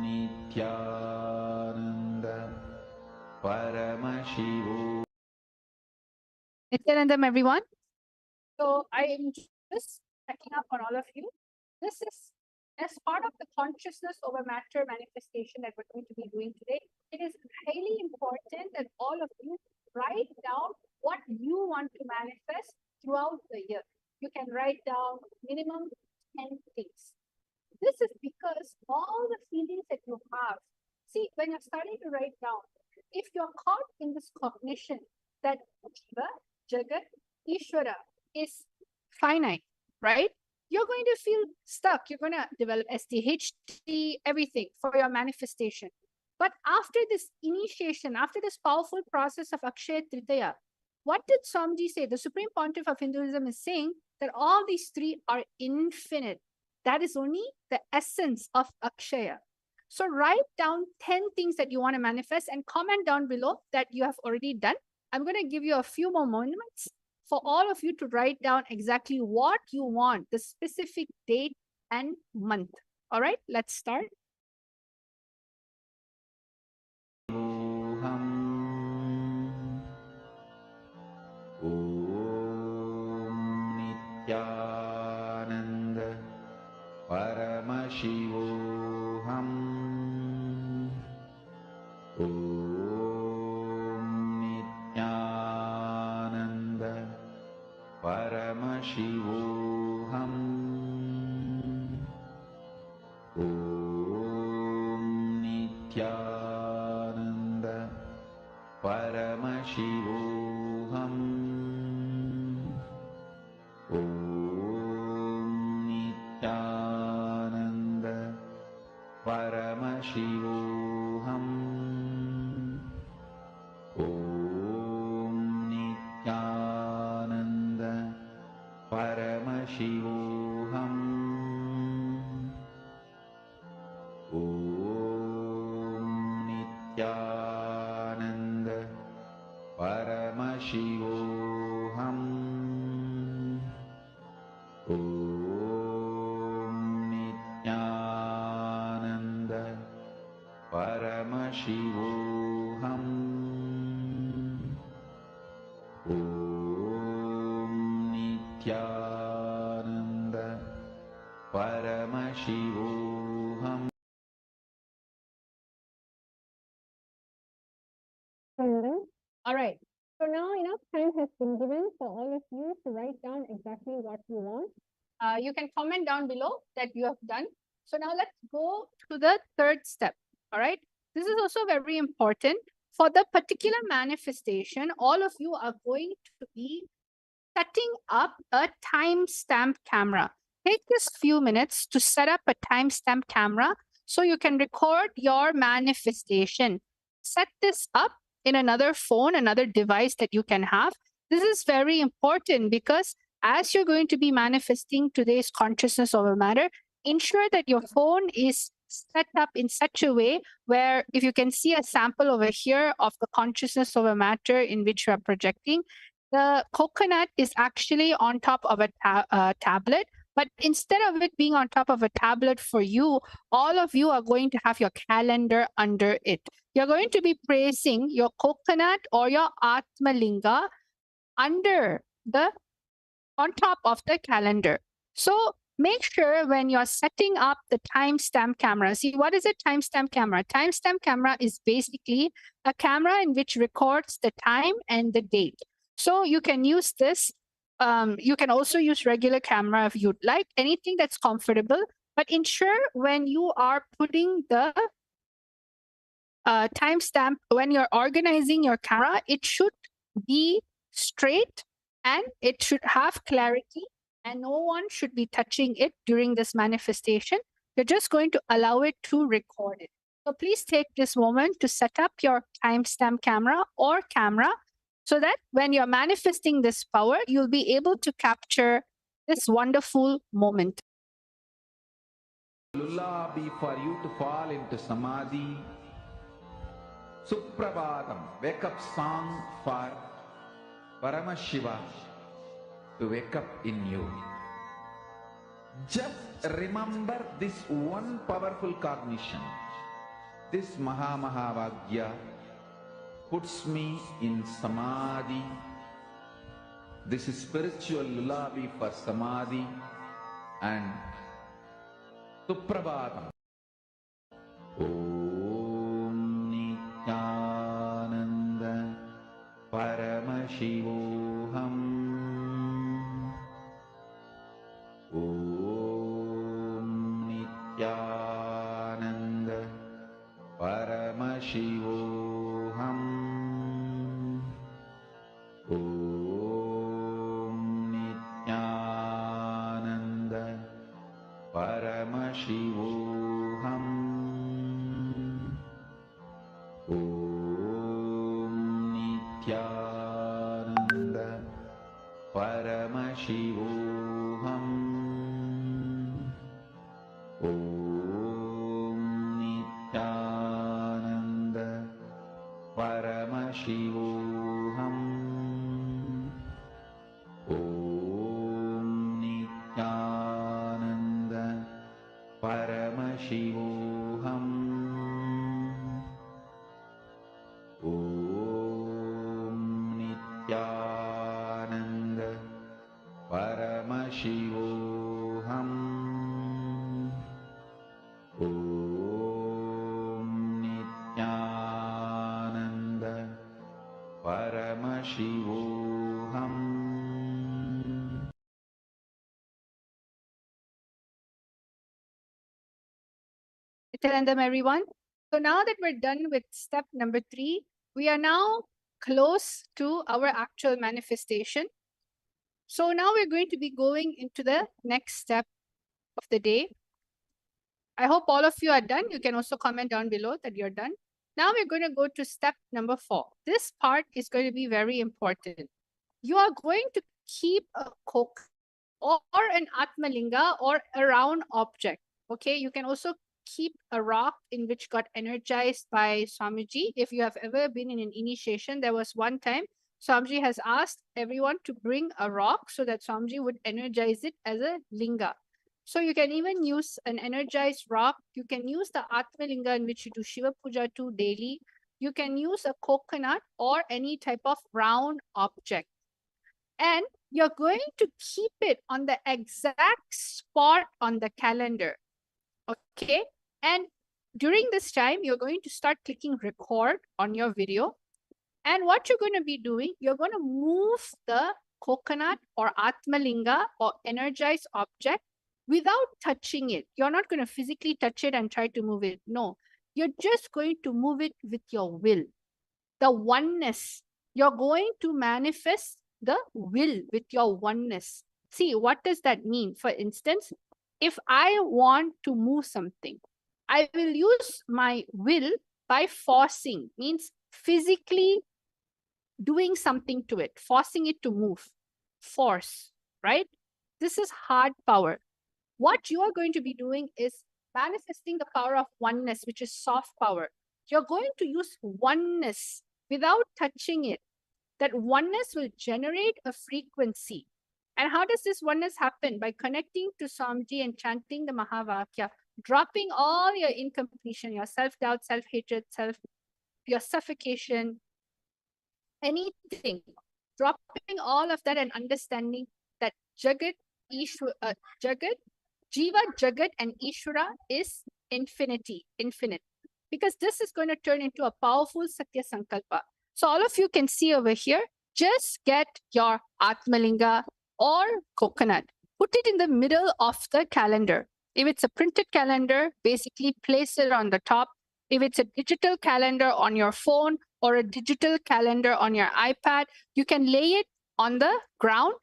Nityananda Paramashivoham. Nityanandam, everyone. So I am just checking up on all of you. This is as part of the consciousness over matter manifestation that we're going to be doing today. It is highly important that all of you write down what you want to manifest throughout the year. You can write down minimum 10 things. This is because all the feelings that you have, see, when you're starting to write down, if you're caught in this cognition, that Jeeva, Jagat, Ishwara is finite, right? You're going to feel stuck. You're going to develop SDHT, everything for your manifestation. But after this initiation, after this powerful process of Akshaya Tritiya, what did Swamiji say? The Supreme Pontiff of Hinduism is saying that all these three are infinite. That is only the essence of Akshaya. So write down 10 things that you want to manifest and comment down below that you have already done. I'm going to give you a few more moments for all of you to write down exactly what you want, the specific date and month. All right, let's start. Nityananda Paramashivam. Nityananda Paramashivam. Nityananda Paramashivam. Nityananda Paramashivam. Nityananda Paramashivam. Nityananda Paramashivam. Nityananda Paramashivam. Nityananda Paramashivam. All right. So now enough time has been given for all of you to write down exactly what you want. You can comment down below that you have done. So now let's go to the third step. All right. This is also very important. For the particular manifestation, all of you are going to be setting up a timestamp camera. Take this few minutes to set up a timestamp camera so you can record your manifestation. Set this up in another phone, another device that you can have. This is very important because as you're going to be manifesting today's consciousness over matter, ensure that your phone is set up in such a way where if you can see a sample over here of the consciousness over matter in which you are projecting, the coconut is actually on top of a tablet. But instead of it being on top of a tablet for you, all of you are going to have your calendar under it. You're going to be placing your coconut or your Atmalinga under the, on top of the calendar. So make sure when you're setting up the timestamp camera, see what is a timestamp camera? Timestamp camera is basically a camera in which records the time and the date. So you can use this. You can also use regular camera if you'd like, anything that's comfortable, but ensure when you are putting the timestamp, when you're organizing your camera, it should be straight and it should have clarity and no one should be touching it during this manifestation. You're just going to allow it to record it. So please take this moment to set up your timestamp camera or camera so that when you're manifesting this power, you'll be able to capture this wonderful moment. Lullaby for you to fall into samadhi. Suprabhatam, wake up song for Paramashiva to wake up in you. Just remember this one powerful cognition. This Mahavagya puts me in samadhi. This is spiritual lullaby for samadhi and Suprabhatam. Om Nityananda Paramashivam. Om Nityananda Paramashivam. Nityanand परमशिवोऽहम् ॐ नित्यानन्द परमशिवोऽहम् ॐ नित्यानन्द परमशिवोऽहम् ॐ नित्यानन्द परमशिवोऽहम् ॐ नित्यानन्द परमशिवोऽहम् Tell them, everyone. So now that we're done with step number 3, we are now close to our actual manifestation. So now we're going to be going into the next step of the day. I hope all of you are done. You can also comment down below that you're done. Now we're going to go to step number 4. This part is going to be very important. You are going to keep a coke or an atmalinga or a round object. Okay, you can also keep a rock in which got energized by Swamiji. If you have ever been in an initiation, there was one time Swamiji has asked everyone to bring a rock so that Swamiji would energize it as a linga. So you can even use an energized rock. You can use the atmalinga in which you do Shiva Puja to daily. You can use a coconut or any type of round object. And you're going to keep it on the exact spot on the calendar. Okay. And during this time, you're going to start clicking record on your video. And what you're going to be doing, you're going to move the coconut or atmalinga or energized object without touching it. You're not going to physically touch it and try to move it. No, you're just going to move it with your will. The oneness. You're going to manifest the will with your oneness. See, what does that mean? For instance, if I want to move something, I will use my will by forcing, means physically doing something to it, forcing it to move. Force, right? This is hard power. What you are going to be doing is manifesting the power of oneness, which is soft power. You're going to use oneness without touching it. That oneness will generate a frequency. And how does this oneness happen? By connecting to Swamiji and chanting the Mahavakya, dropping all your incompletion, your self-doubt, self-hatred, your suffocation, anything. Dropping all of that and understanding that Jagat, Jeeva, Jagat, and Ishwara is infinite. Because this is going to turn into a powerful Satya Sankalpa. So all of you can see over here, just get your Atmalinga or coconut. Put it in the middle of the calendar. If it's a printed calendar, basically place it on the top. If it's a digital calendar on your phone or a digital calendar on your iPad, you can lay it on the ground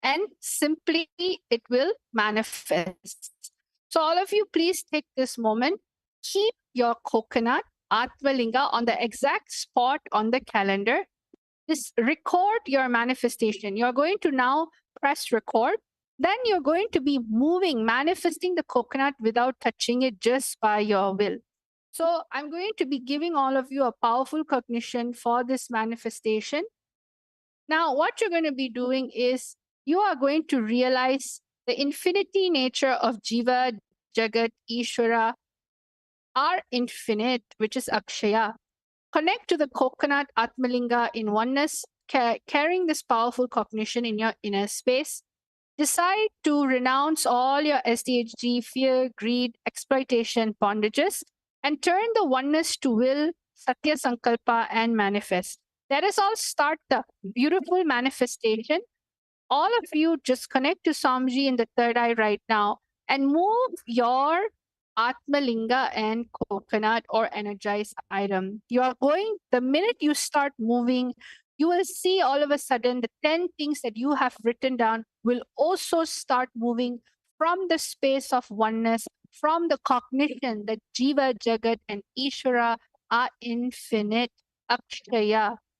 and simply it will manifest. So all of you, please take this moment. Keep your coconut Atmalinga on the exact spot on the calendar. Just record your manifestation. You're going to now press record. Then you're going to be moving, manifesting the coconut without touching it, just by your will. So I'm going to be giving all of you a powerful cognition for this manifestation. Now, what you're going to be doing is you are going to realize the infinity nature of Jeeva, Jagat, Ishwara are infinite, which is Akshaya. Connect to the coconut Atmalinga in oneness, carrying this powerful cognition in your inner space. Decide to renounce all your SDHG, fear, greed, exploitation, bondages, and turn the oneness to will, Satya Sankalpa, and manifest. Let us all start the beautiful manifestation. All of you just connect to Swamiji in the third eye right now and move your Atmalinga and coconut or energized item. You are going, the minute you start moving, you will see all of a sudden the 10 things that you have written down will also start moving from the space of oneness, from the cognition that Jeeva, Jagat, and Ishwara are infinite, Akshaya.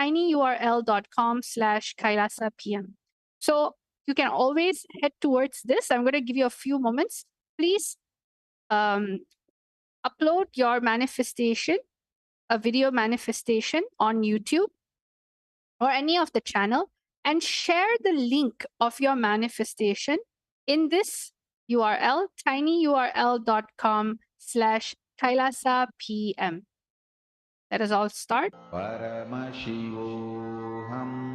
tinyurl.com/KailasaPM. So you can always head towards this. I'm going to give you a few moments. Please upload your manifestation, a video manifestation on YouTube or any of the channel, and share the link of your manifestation in this URL, tinyurl.com/KailasaPM. Let us all start. Paramashivoham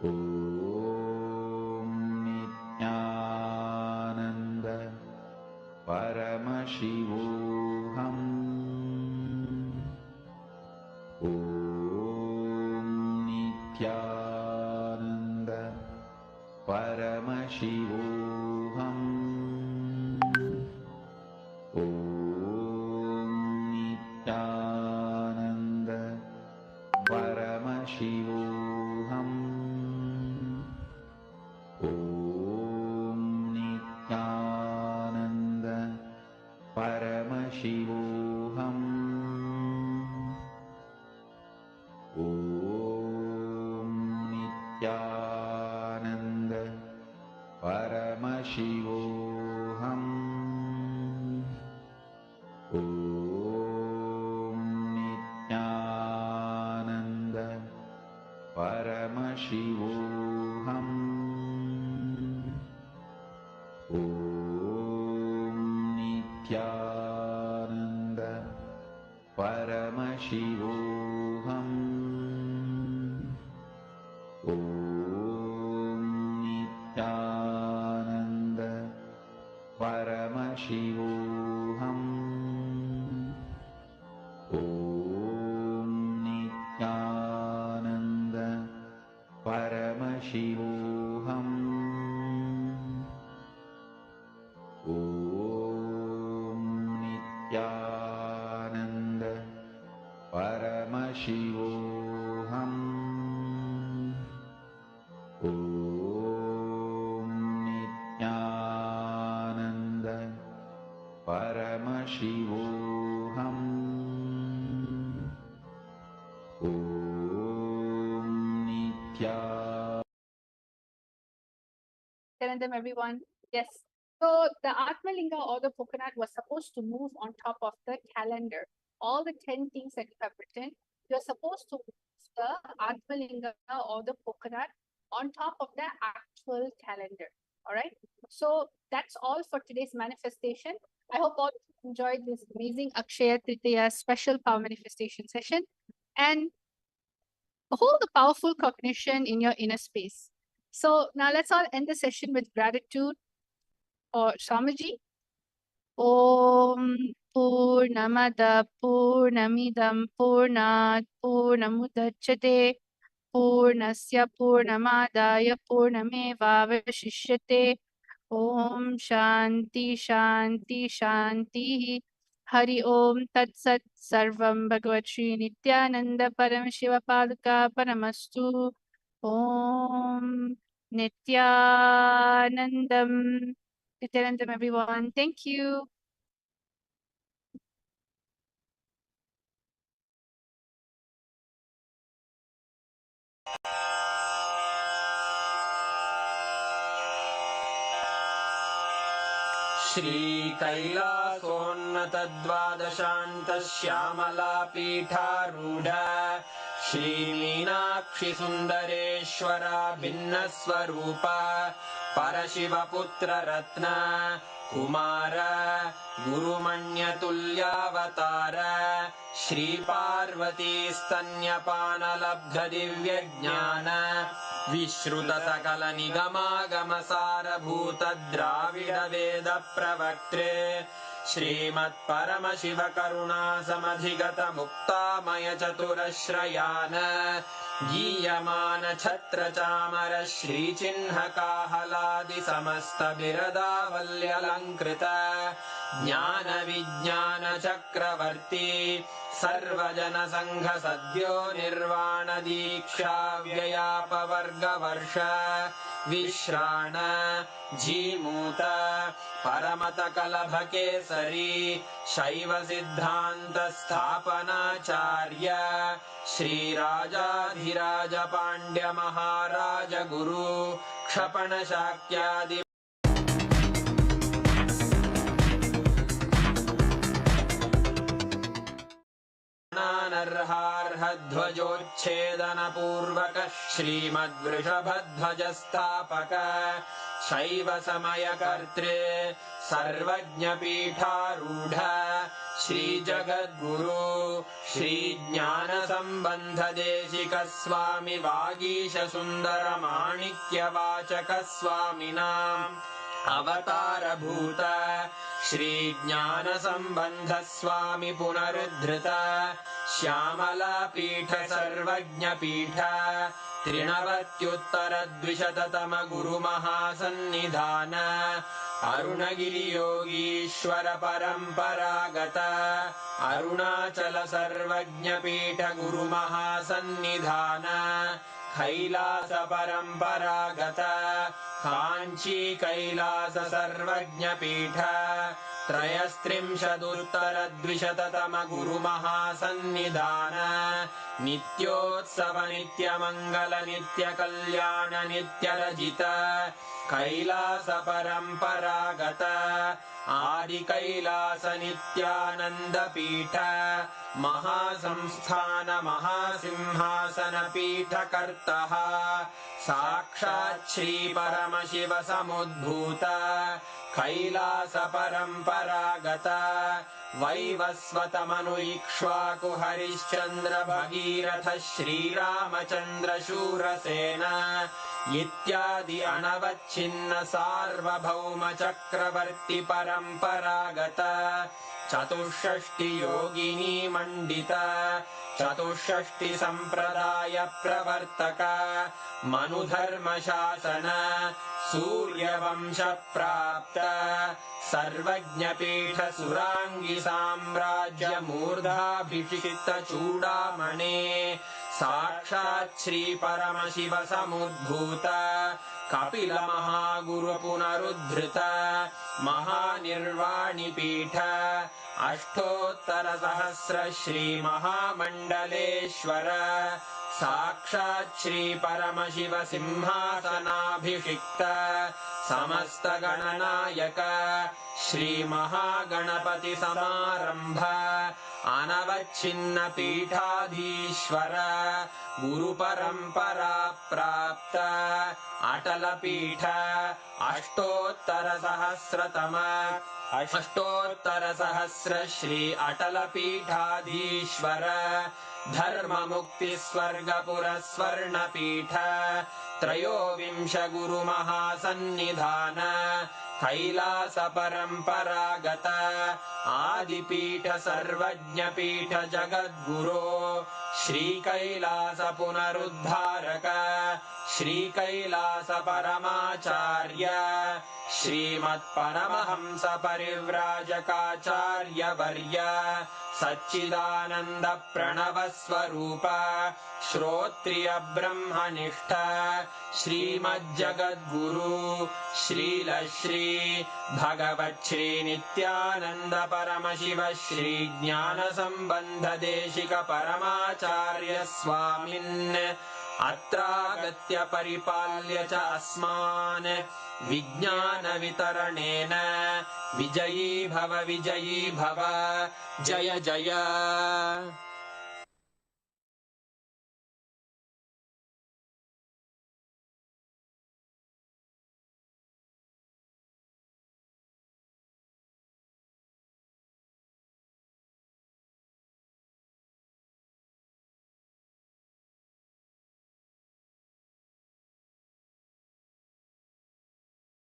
Om Nithyananda Paramashivoham Om Nithyananda Paramashivoham Om Nithyananda Paramashivoham Om Nithyananda Paramashivoham Om Nithyananda Paramashivoham Om Nithyananda Paramashivoham Om Nithyananda Paramashivoham Om Nithyananda Paramashivoham Om Nithyananda Paramashivoham Om Nithyananda Paramashivoham Om Nithyananda Paramashivoham Om Nithyananda. Telling them, everyone. Yes. So the Atmalinga or the coconut was supposed to move on top of the calendar. All the 10 things that you have written, you're supposed to move the Atmalinga or the coconut on top of the actual calendar. All right. So that's all for today's manifestation. I hope all enjoyed this amazing Akshaya Tritiya special power manifestation session and hold the powerful cognition in your inner space. So now let's all end the session with gratitude or Swamiji. Om Purnamada Purnamidam Purnat Purnamudachyate Purnasya Purnamadaya Purnamevavashishyate. Om Shanti Shanti Shanti. Hari Om Tat Sat Sarvam Bhagavat Shri Nithyananda Paramashiva Padaka Paramastu. Om Nithyanandam. Nithyanandam, everyone. Thank you. श्रीकैलासोन्नतद्वादशान्तश्यामलापीठारूढ श्रीमीनाक्षिसुन्दरेश्वर भिन्नस्वरूप परशिवपुत्ररत्न Kumar गुरुमण्यतुल्यावतार श्रीपार्वतीस्तन्यपानलब्धदिव्यज्ञान विश्रुतसकलनिगमागमसारभूतद्राविडवेदप्रवक्त्रे श्रीमत्परमशिवकरुणासमधिगतमुक्तामयचतुरश्रयान् गीयमानछत्रचामर श्रीचिह्नकाहलादिसमस्तबिरदावल्यलङ्कृत ज्ञानविज्ञानचक्रवर्ती सर्वजनसङ्घ सद्यो निर्वाण दीक्षा व्ययापवर्गवर्ष विश्राण जीमूत परमत कलभ केसरी शैव सिद्धान्त स्थापनाचार्य श्रीराजाधिराज पाण्ड्य महाराज गुरु क्षपण शाक्यादि ध्वजोच्छेदनपूर्वक श्रीमद्वृषभध्वजस्थापक शैव समयकर्तृ सर्वज्ञपीठारूढ श्रीजगद्गुरु श्रीज्ञानसम्बन्धदेशिक स्वामि वागीश सुन्दर माणिक्यवाचक स्वामिनाम् अवतारभूत श्रीज्ञानसम्बन्ध स्वामि पुनरुद्धृत श्यामलापीठ सर्वज्ञपीठ त्रिणवत्युत्तरद्विशततम गुरुमहासन्निधान अरुणगिरियोगीश्वर परम्परागत अरुणाचल सर्वज्ञपीठ गुरुमहासन्निधान कैलास परम्परागत काञ्ची कैलास सर्वज्ञपीठ त्रयस्त्रिंशदुत्तरद्विशततम गुरुमहासन्निधान नित्योत्सव नित्यमङ्गल नित्यकल्याण नित्यरजित कैलास परम्परागत आदिकैलास नित्यानन्दपीठ महासंस्थान महासिंहासन पीठकर्तः साक्षात् श्री परमशिव समुद्भूत कैलास परम्परागत वैवस्वत मनु इक्ष्वाकु हरिश्चन्द्र भगीरथ श्रीरामचन्द्र शूरसेन इत्यादि अनवच्छिन्न सार्वभौम चक्रवर्ति परम्परागत चतुष्षष्टि योगिनी मण्डित चतुष्षष्टि सम्प्रदाय प्रवर्तक मनुधर्म शासन सूर्यवंश प्राप्त सर्वज्ञपीठ सुराङ्गी साम्राज्य मूर्धाभिषिक्त चूडामणे साक्षात् श्री परमशिव समुद्भूत कपिल महागुरु पुनरुद्धृत महानिर्वाणिपीठ अष्टोत्तर सहस्र श्री महामण्डलेश्वर साक्षात् श्री परमशिव सिंहासनाभिषिक्त समस्त गणनायक श्री महागणपति समारंभ अनवच्छिन्न पीठाधीश्वर गुरु परंपरा प्राप्त अटल पीठ अष्टोत्तर सहस्र श्री अटल पीठाधीश्वर धर्म मुक्ति स्वर्गपुर स्वर्ण पीठ त्रयोविंश गुरु महासन्निधान कैलास परम्परागत आदिपीठ सर्वज्ञपीठ जगद्गुरो श्री कैलास पुनरुद्धारक श्री कैलास परमाचार्य श्रीमत्परमहंस परिव्राजकाचार्य वर्य सच्चिदानंद प्रणव स्वरूप श्रोत्रिय ब्रह्मनिष्ठ श्रीमज्जगद्गुरु श्रील श्री भगवत् श्री नित्यानंद परमशिव श्री ज्ञान संबंध देशिक परमाचार्य स्वामिन् अत्रागत्य परिपाल्य च अस्मान् विज्ञान वितरणेन विजयी भव जय जय।